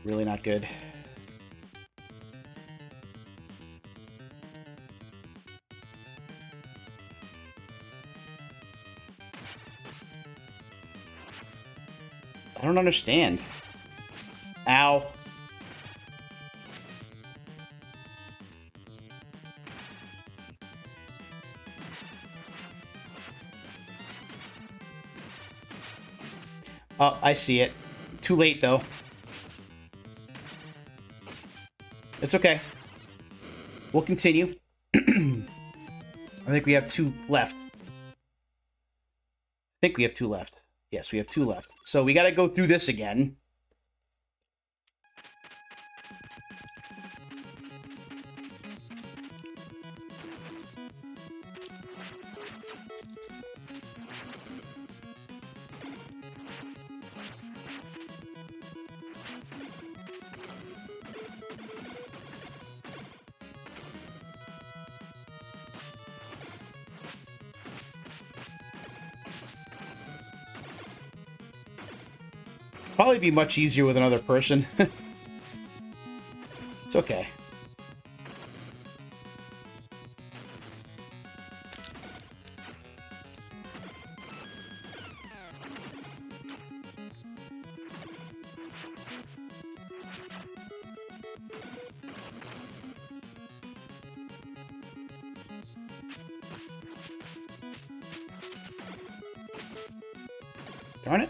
Really not good. I don't understand. Ow. Oh, I see it. Too late, though. It's okay. We'll continue. I think we have 2 left. Yes, we have 2 left. So we gotta go through this again. Probably be much easier with another person. It's okay. Darn it.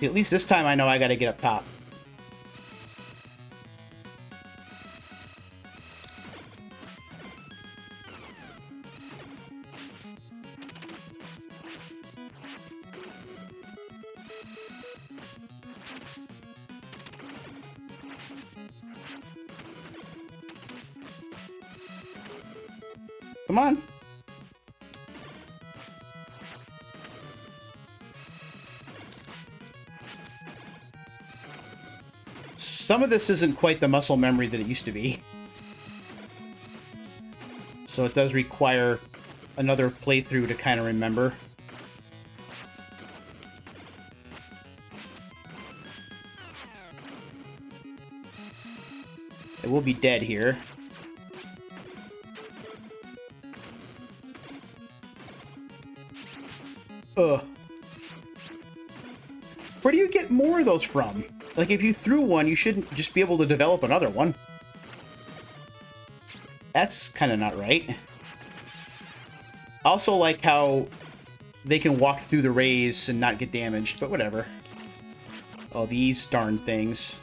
See, at least this time I know I gotta get up top. Come on. Some of this isn't quite the muscle memory that it used to be. So it does require another playthrough to kind of remember. It will be dead here. Ugh. Where do you get more of those from? Like, if you threw one, you shouldn't just be able to develop another one. That's kind of not right. Also like how they can walk through the rays and not get damaged, but whatever. Oh, these darn things.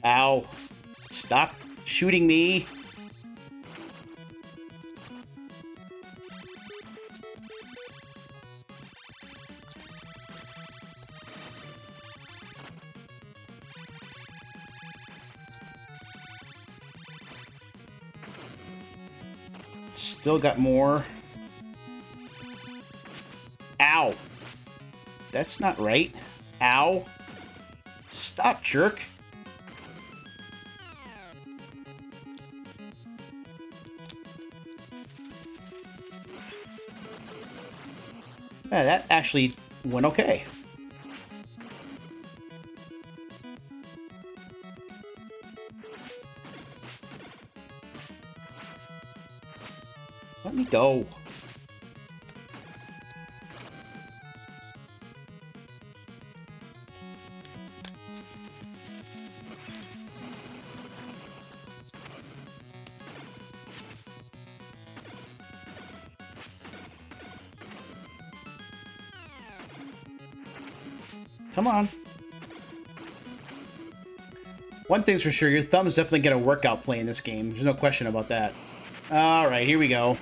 Ow. Stop shooting me. Still got more. Ow. That's not right. Ow. Stop, jerk. Yeah, that actually went okay. Let me go. Come on. One thing's for sure, your thumb's definitely gonna work out playing this game. There's no question about that. Alright, here we go.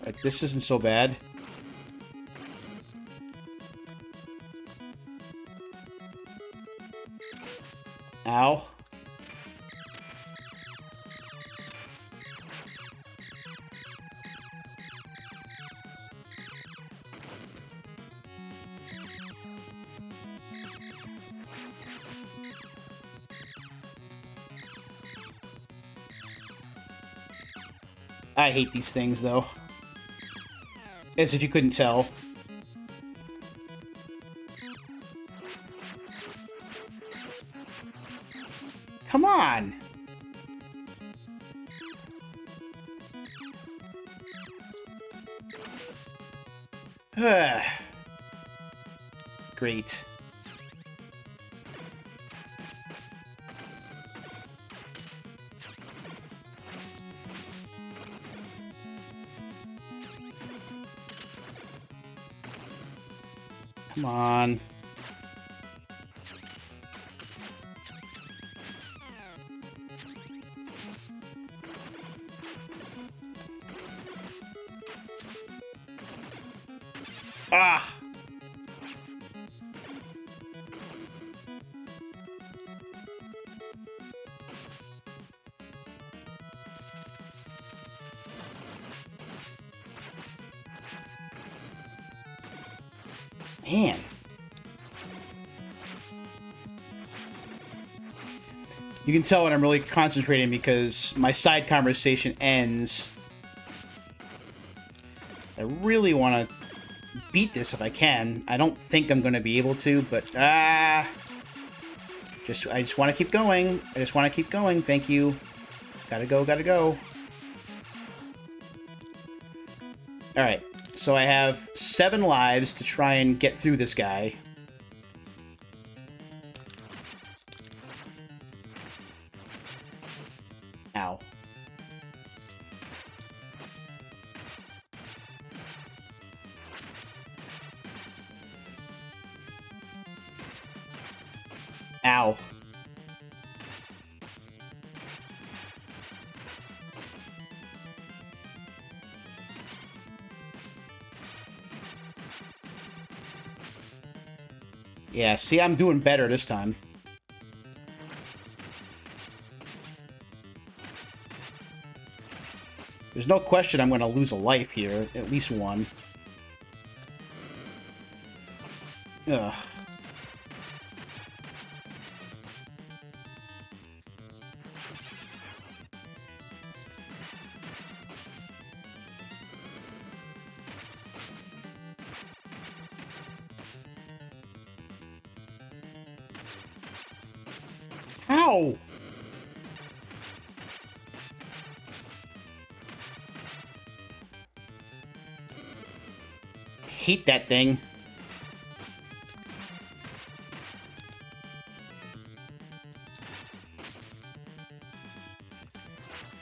Alright, this isn't so bad. Ow. I hate these things, though. As if you couldn't tell. Come on! Great. Come on. Ah! Man. You can tell when I'm really concentrating because my side conversation ends. I really want to beat this if I can. I don't think I'm going to be able to, but I just want to keep going. I just want to keep going. Thank you. Gotta go, gotta go. Alright, so I have 7 lives to try and get through this guy. Ow. Ow. Yeah, see, I'm doing better this time. There's no question I'm going to lose a life here. At least one. Ugh. Ow! Hate that thing.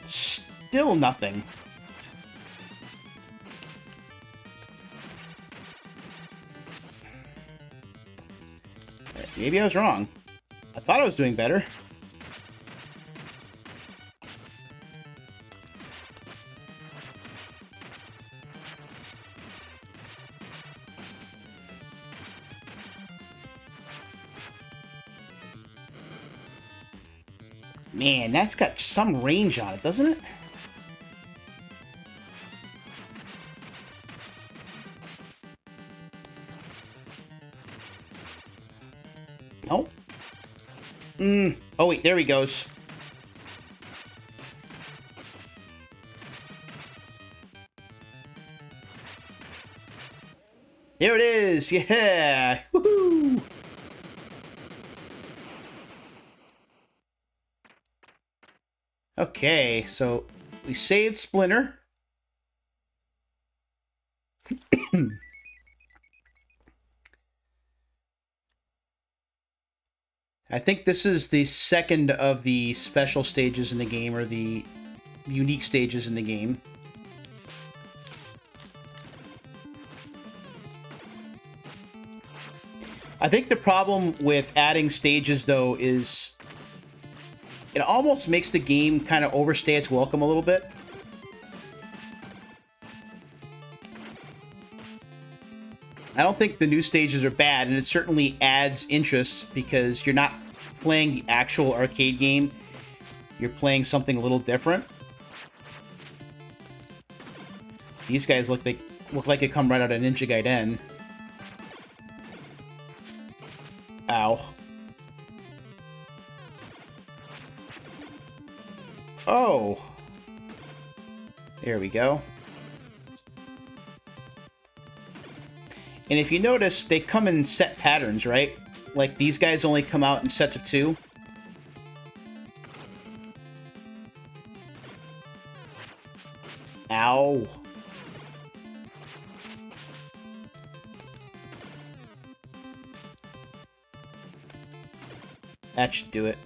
Still nothing. Maybe I was wrong. I thought I was doing better. Man, that's got some range on it, doesn't it? Nope. Oh, wait, there he goes. There it is! Yeah! Woohoo! Okay, so we saved Splinter. I think this is the second of the special stages in the game, or the unique stages in the game. I think the problem with adding stages, though, is it almost makes the game kind of overstay its welcome a little bit. I don't think the new stages are bad, and it certainly adds interest because you're not playing the actual arcade game. You're playing something a little different. These guys look like they come right out of Ninja Gaiden. Ow. Oh. There we go. And if you notice, they come in set patterns, right? Like, these guys only come out in sets of 2. Ow. That should do it.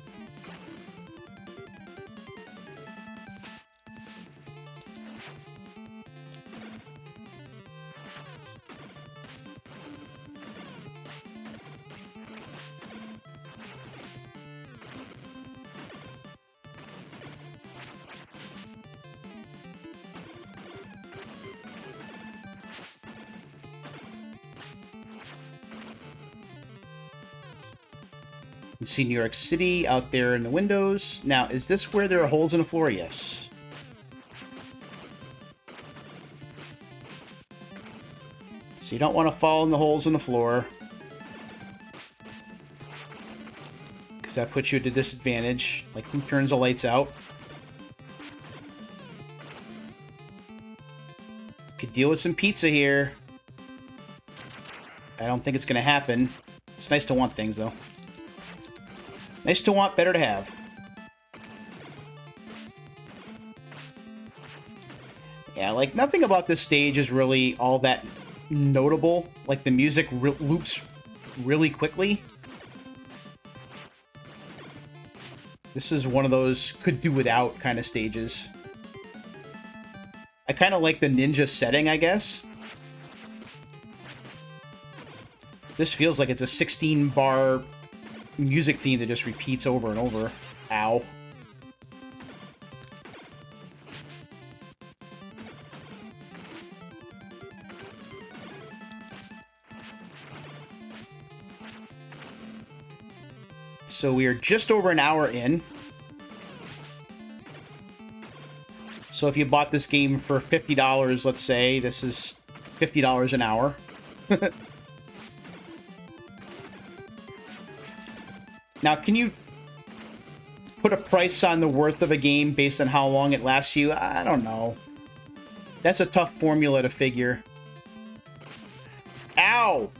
You can see New York City out there in the windows. Now, is this where there are holes in the floor? Yes. So you don't want to fall in the holes in the floor, because that puts you at a disadvantage. Like, who turns the lights out? Could deal with some pizza here. I don't think it's going to happen. It's nice to want things, though. Nice to want, better to have. Yeah, like, nothing about this stage is really all that notable. Like, the music loops really quickly. This is one of those could do without kind of stages. I kind of like the ninja setting, I guess. This feels like it's a 16-bar music theme that just repeats over and over. Ow. So we are just over an hour in. So if you bought this game for $50, let's say, this is $50 an hour. Now, can you put a price on the worth of a game based on how long it lasts you? I don't know. That's a tough formula to figure. Ow!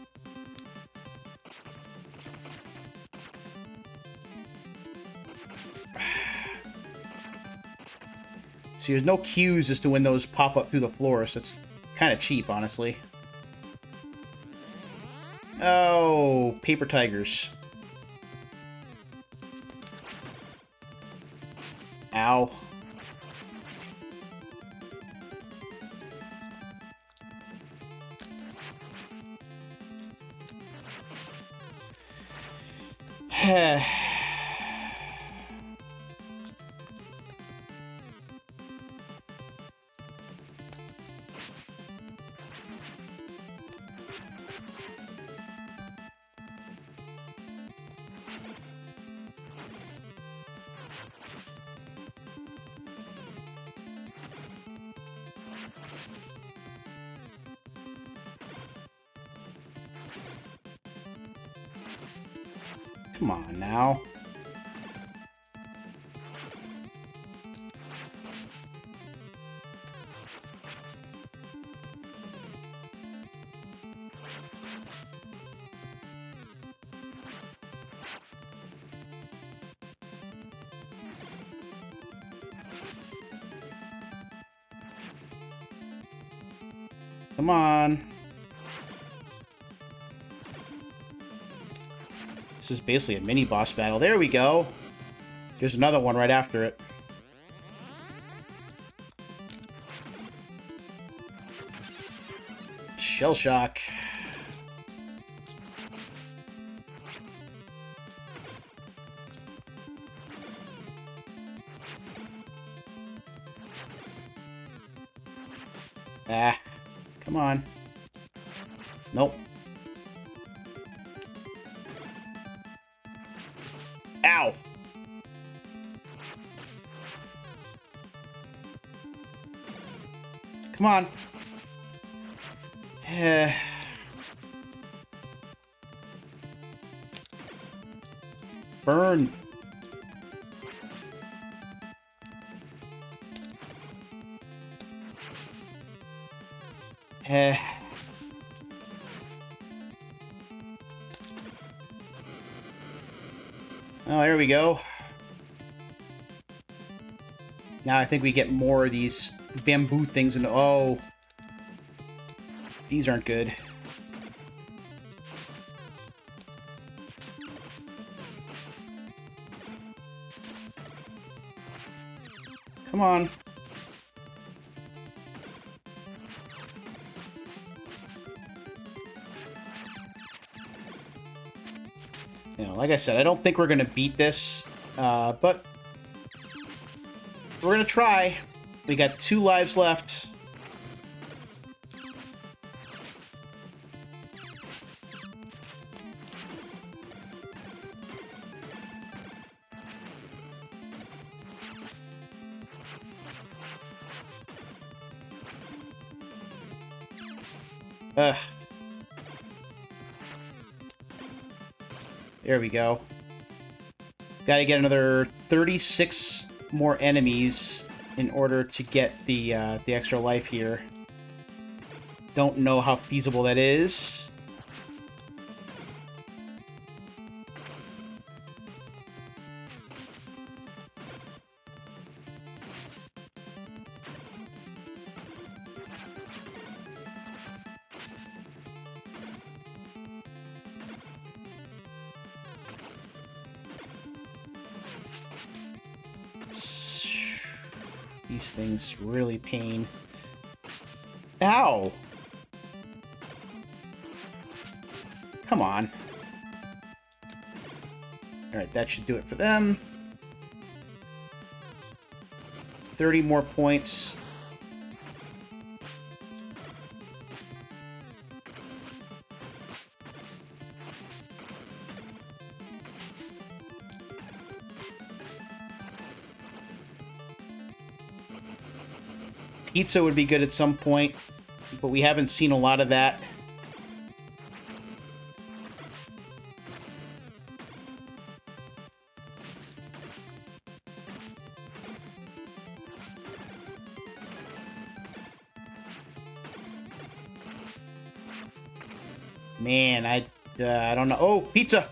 See, there's no cues as to when those pop up through the floor, so it's kind of cheap, honestly. Oh, paper tigers. Ow. Come on now. Come on. This is basically a mini boss battle. There we go. There's another one right after it. Shell shock. Ah, come on. Nope. Ow! Come on. Burn. Oh, there we go. Now I think we get more of these bamboo things, and oh, these aren't good. Come on. You know, like I said, I don't think we're going to beat this, but we're going to try. We got 2 lives left. Ugh. There we go. Gotta get another 36 more enemies in order to get the extra life here. Don't know how feasible that is. These things really pain. Ow! Come on. Alright, that should do it for them. 30 more points. Pizza would be good at some point, but we haven't seen a lot of that. Man, I don't know. Oh, pizza!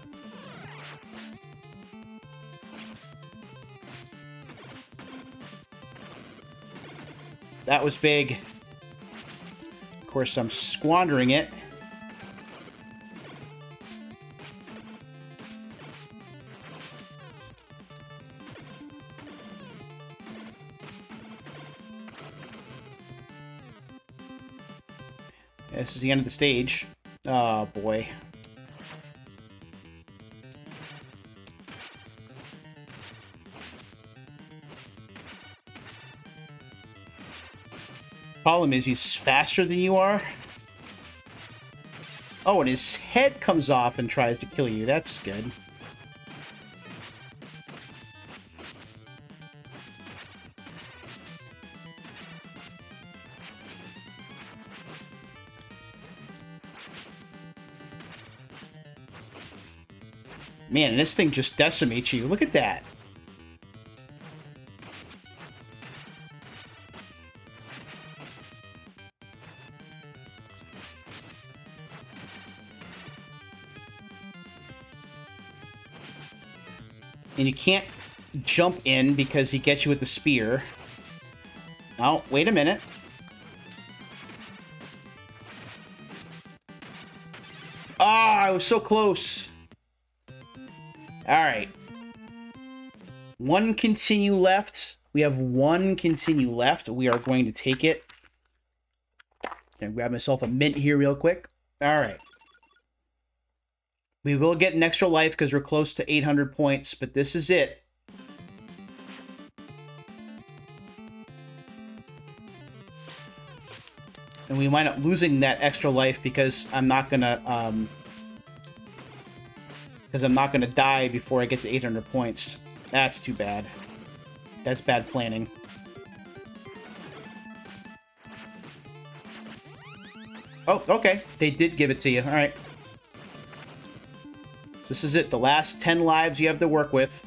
That was big. Of course, I'm squandering it. This is the end of the stage. Oh, boy. Problem is, he's faster than you are. Oh, and his head comes off and tries to kill you. That's good. Man, this thing just decimates you. Look at that. And you can't jump in because he gets you with the spear. Oh, wait a minute. Ah, I was so close. Alright. One continue left. We have one continue left. We are going to take it. Gonna grab myself a mint here real quick. Alright. We will get an extra life because we're close to 800 points, but this is it. And we wind up losing that extra life because I'm not gonna die before I get to 800 points. That's too bad. That's bad planning. Oh, okay. They did give it to you. All right. So this is it. The last 10 lives you have to work with.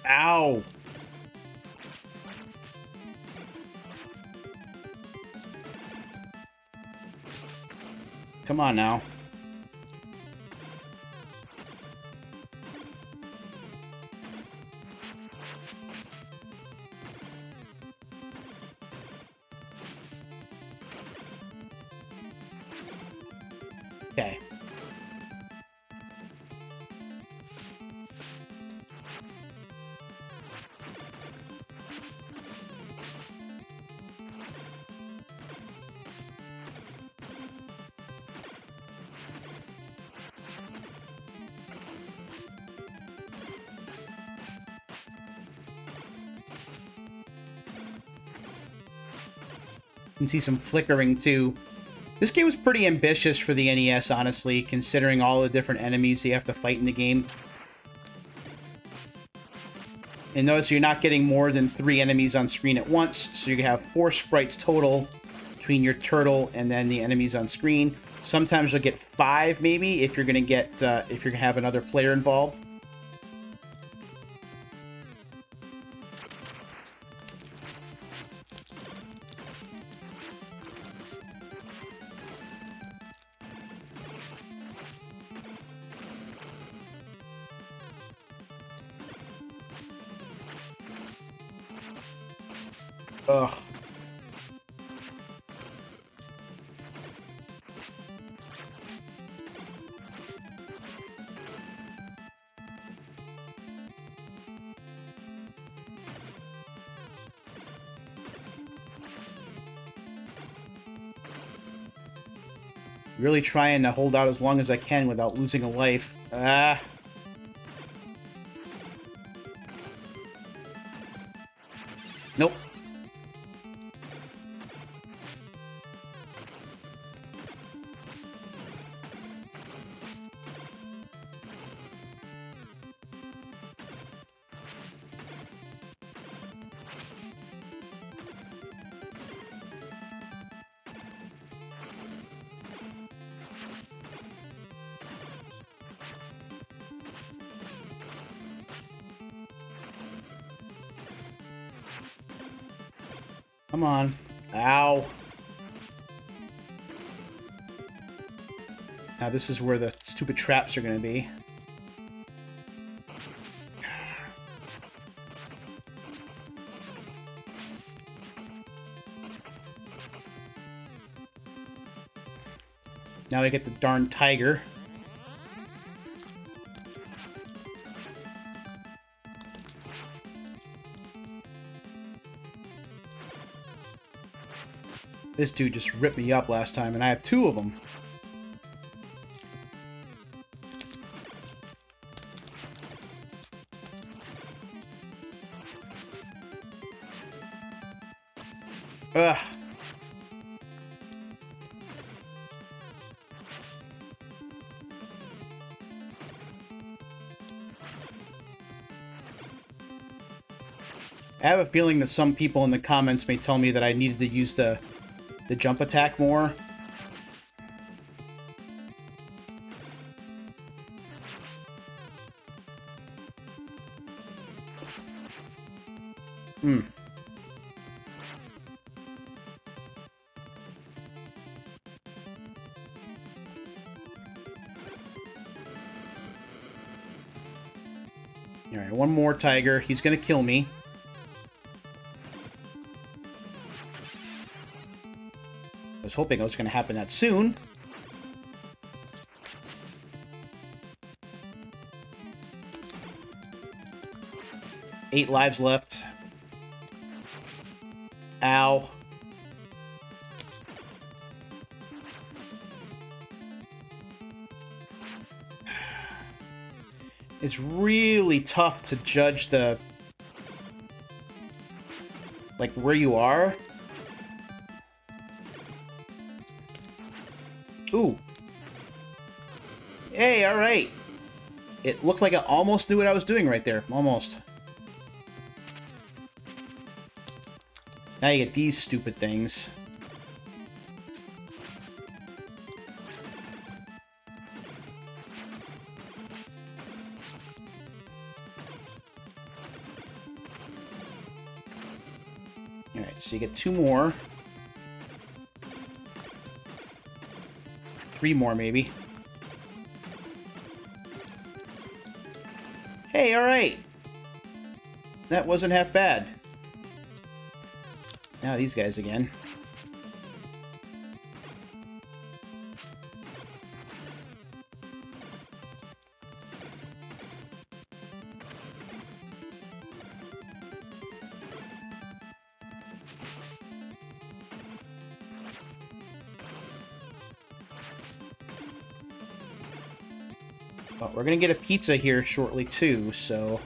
Ow! Come on now. Okay. You can see some flickering too. This game was pretty ambitious for the NES, honestly, considering all the different enemies you have to fight in the game. And notice you're not getting more than 3 enemies on screen at once, so you can have 4 sprites total between your turtle and then the enemies on screen. Sometimes you'll get 5, maybe, if you're gonna get if you're gonna have another player involved. Ugh. Really trying to hold out as long as I can without losing a life. Ah. Nope. Come on. Ow. Now this is where the stupid traps are going to be. Now I get the darn tiger. This dude just ripped me up last time, and I have two of them. Ugh. I have a feeling that some people in the comments may tell me that I needed to use the jump attack more. Alright, one more tiger. He's gonna kill me. I was hoping it was gonna happen that soon. Eight lives left. Ow. It's really tough to judge the... like, where you are. Ooh. Hey, alright. It looked like I almost knew what I was doing right there. Almost. Now you get these stupid things. Alright, so you get two more. Three more, maybe. Hey, alright. That wasn't half bad. Now these guys again. But we're gonna get a pizza here shortly too, so...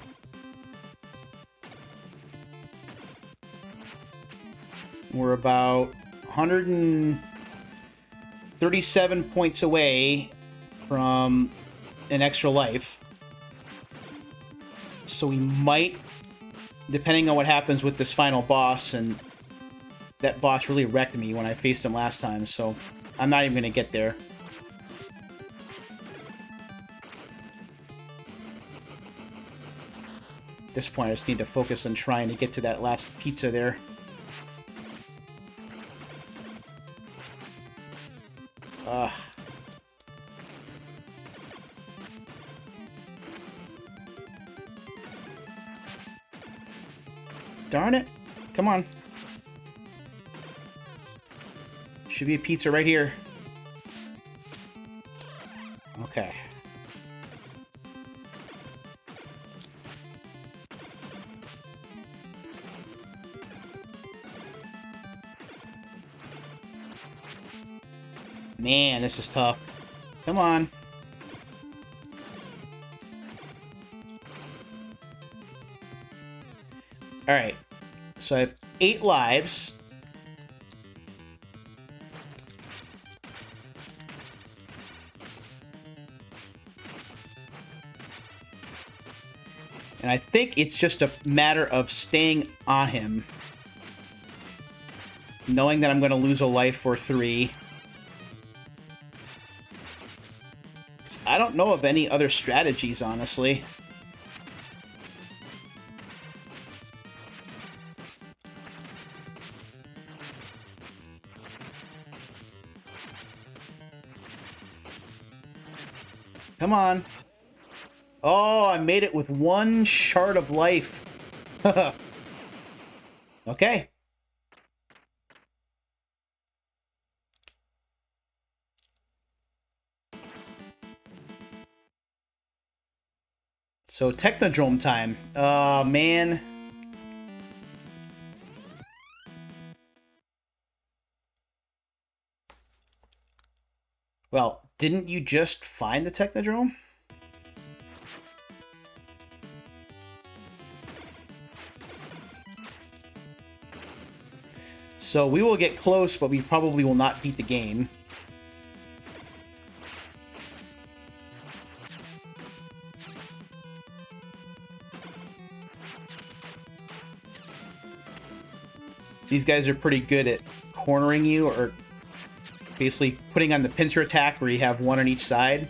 we're about 137 points away from an extra life. So we might, depending on what happens with this final boss, and that boss really wrecked me when I faced him last time, so I'm not even gonna get there. At this point, I just need to focus on trying to get to that last pizza there. Ugh. Darn it. Come on. Should be a pizza right here. Okay. Man, this is tough. Come on. Alright. So I have 8 lives. And I think it's just a matter of staying on him. Knowing that I'm going to lose a life for 3. I don't know of any other strategies, honestly. Come on. Oh, I made it with 1 shard of life. Okay. So, Technodrome time. Oh, man. Well, didn't you just find the Technodrome? So we will get close, but we probably will not beat the game. These guys are pretty good at cornering you, or basically putting on the pincer attack where you have 1 on each side.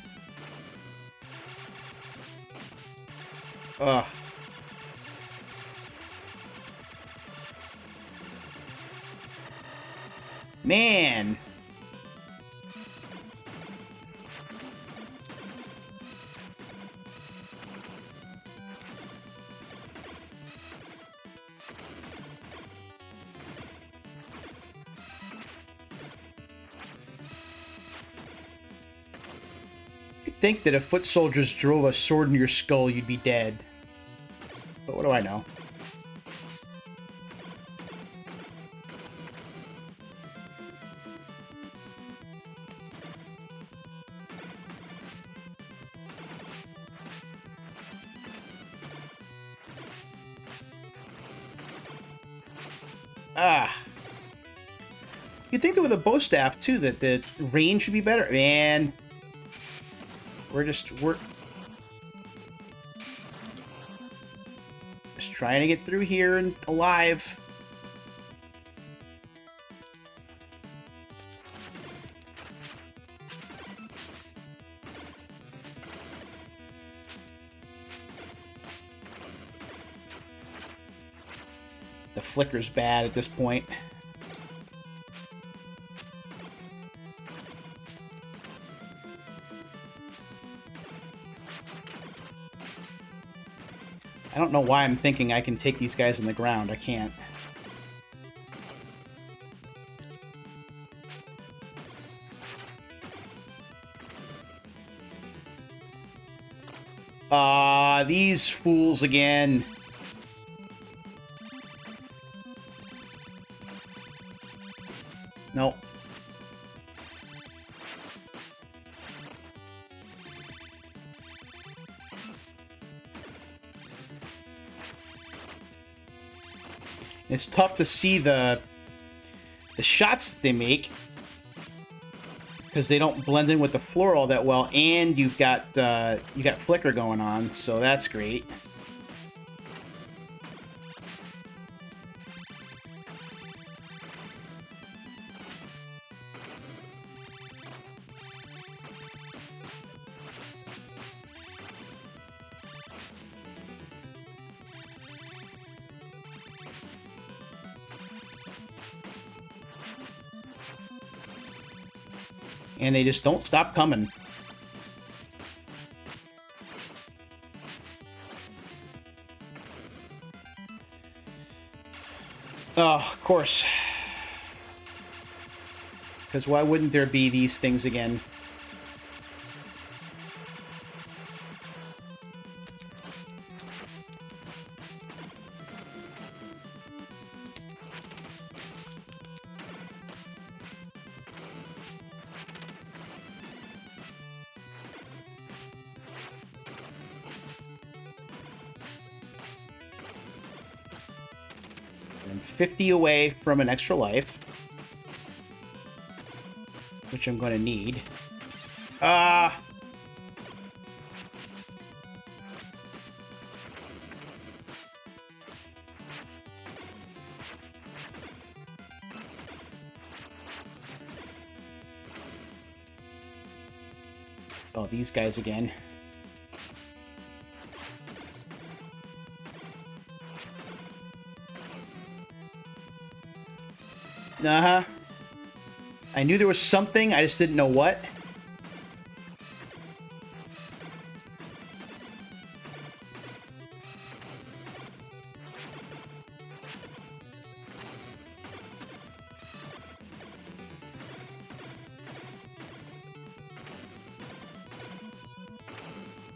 Ugh. Man. You'd think that if foot soldiers drove a sword in your skull, you'd be dead. But what do I know? Ah. You'd think that with a bow staff, too, that the range would be better. Man. We're just trying to get through here and alive. The flicker's bad at this point. I don't know why I'm thinking I can take these guys in the ground. I can't. These fools again. Nope. It's tough to see the shots that they make because they don't blend in with the floor all that well, and you got flicker going on, so that's great. And they just don't stop coming. Oh, of course. Because why wouldn't there be these things again? And 50 away from an extra life, which I'm going to need. Ah! Oh, these guys again. Uh-huh. I knew there was something, I just didn't know what.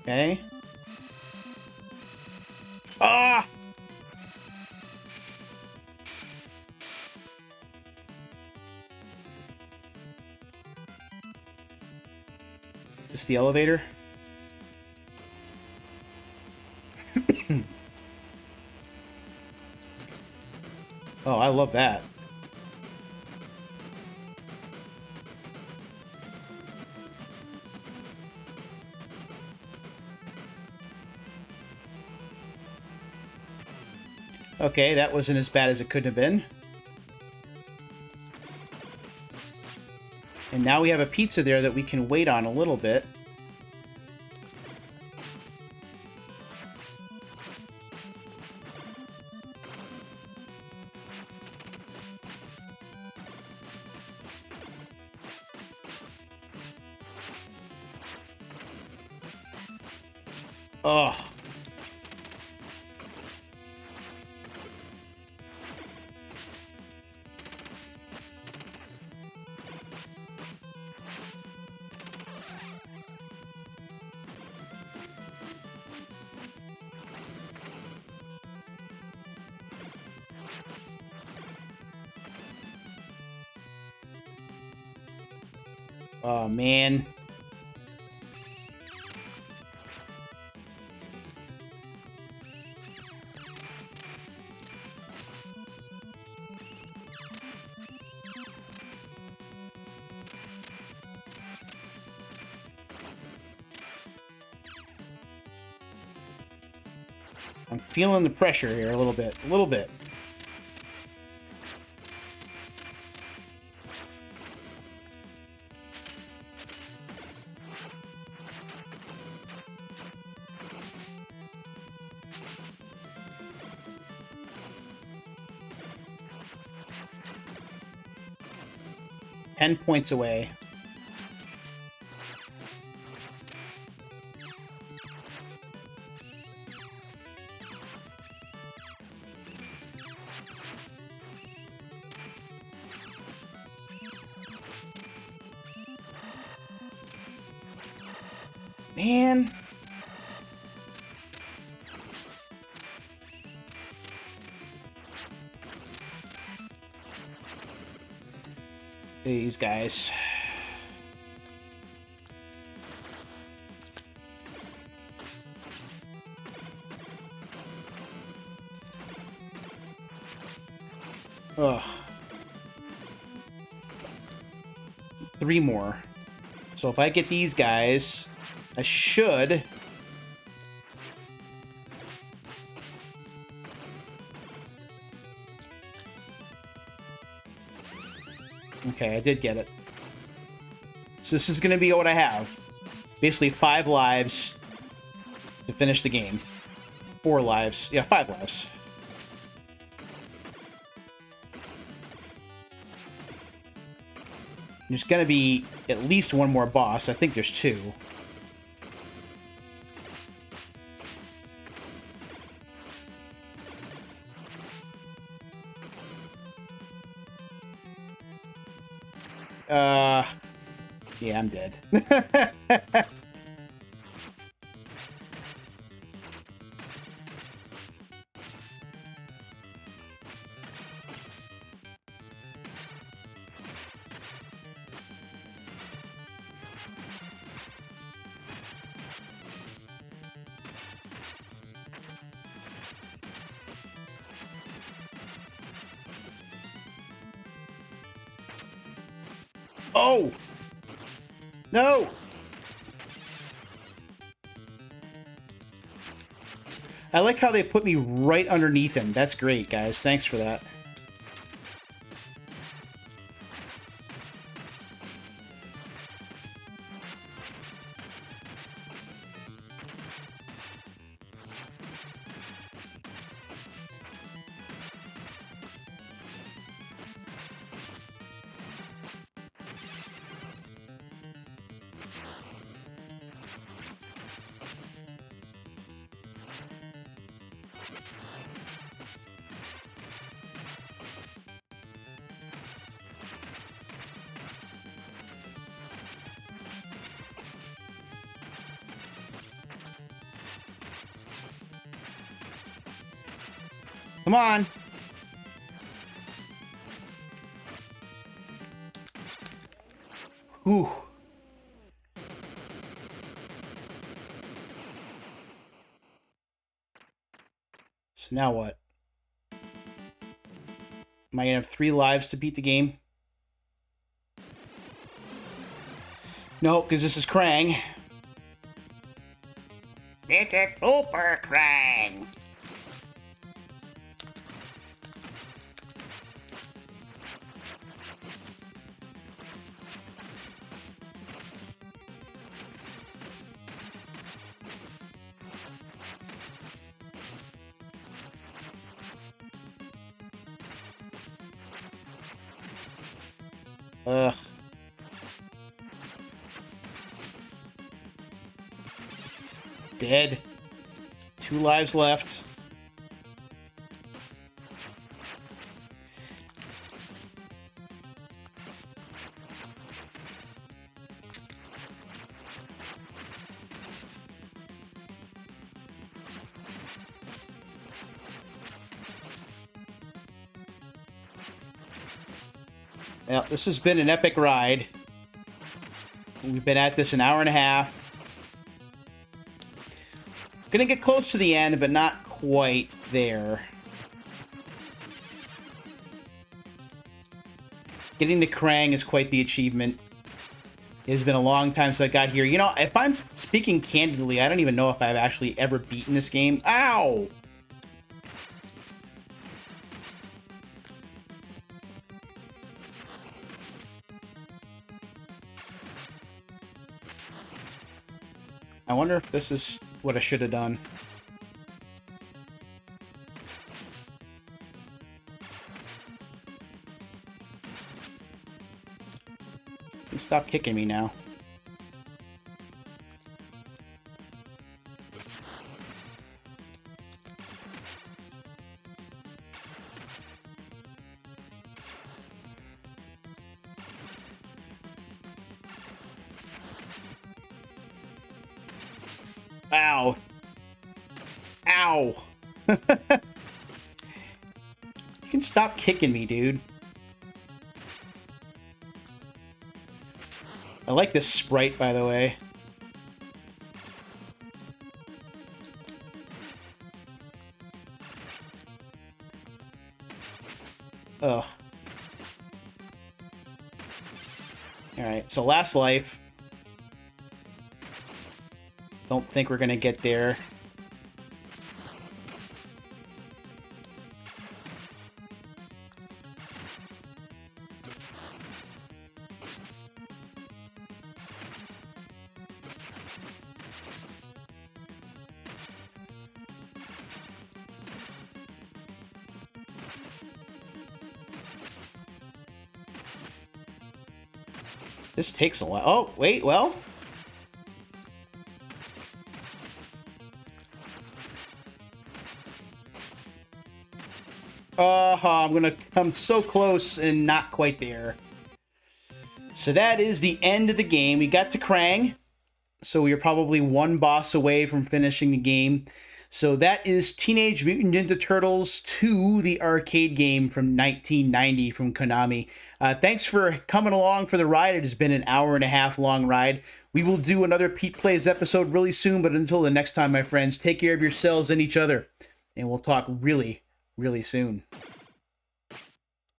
Okay. Ah! Is this the elevator? Oh, I love that. Okay, that wasn't as bad as it could have been. And now we have a pizza there that we can wait on a little bit. Ugh. Oh, man. I'm feeling the pressure here a little bit. A little bit. Ten points away. Man. These guys. Ugh. 3 more. So if I get these guys, I should... Okay, I did get it. So this is going to be what I have. Basically 5 lives to finish the game. 4 lives. Yeah, 5 lives. There's going to be at least 1 more boss. I think there's 2. Yeah, I'm dead. Oh! No! I like how they put me right underneath him. That's great, guys. Thanks for that. Come on! Whew. So now what? Am I gonna have 3 lives to beat the game? No, because this is Krang. This is Super Krang! Ugh. Dead. 2 lives left. Well, this has been an epic ride. We've been at this an hour and a half. Gonna get close to the end, but not quite there. Getting to Krang is quite the achievement. It has been a long time since I got here. You know, if I'm speaking candidly, I don't even know if I've actually ever beaten this game. Ow! I wonder if this is what I should have done. You stop kicking me now. Ow. Ow. You can stop kicking me, dude. I like this sprite, by the way. Ugh. Alright, so last life. Don't think we're gonna get there. This takes a while. Oh, wait, well. I'm gonna come so close and not quite there. So that is the end of the game. We got to Krang, so we are probably one boss away from finishing the game. So that is Teenage Mutant Ninja Turtles 2, the arcade game from 1990 from Konami. Thanks for coming along for the ride. It has been an hour-and-a-half long ride. We will do another Pete Plays episode really soon, but until the next time, my friends, take care of yourselves and each other, and we'll talk really, really soon.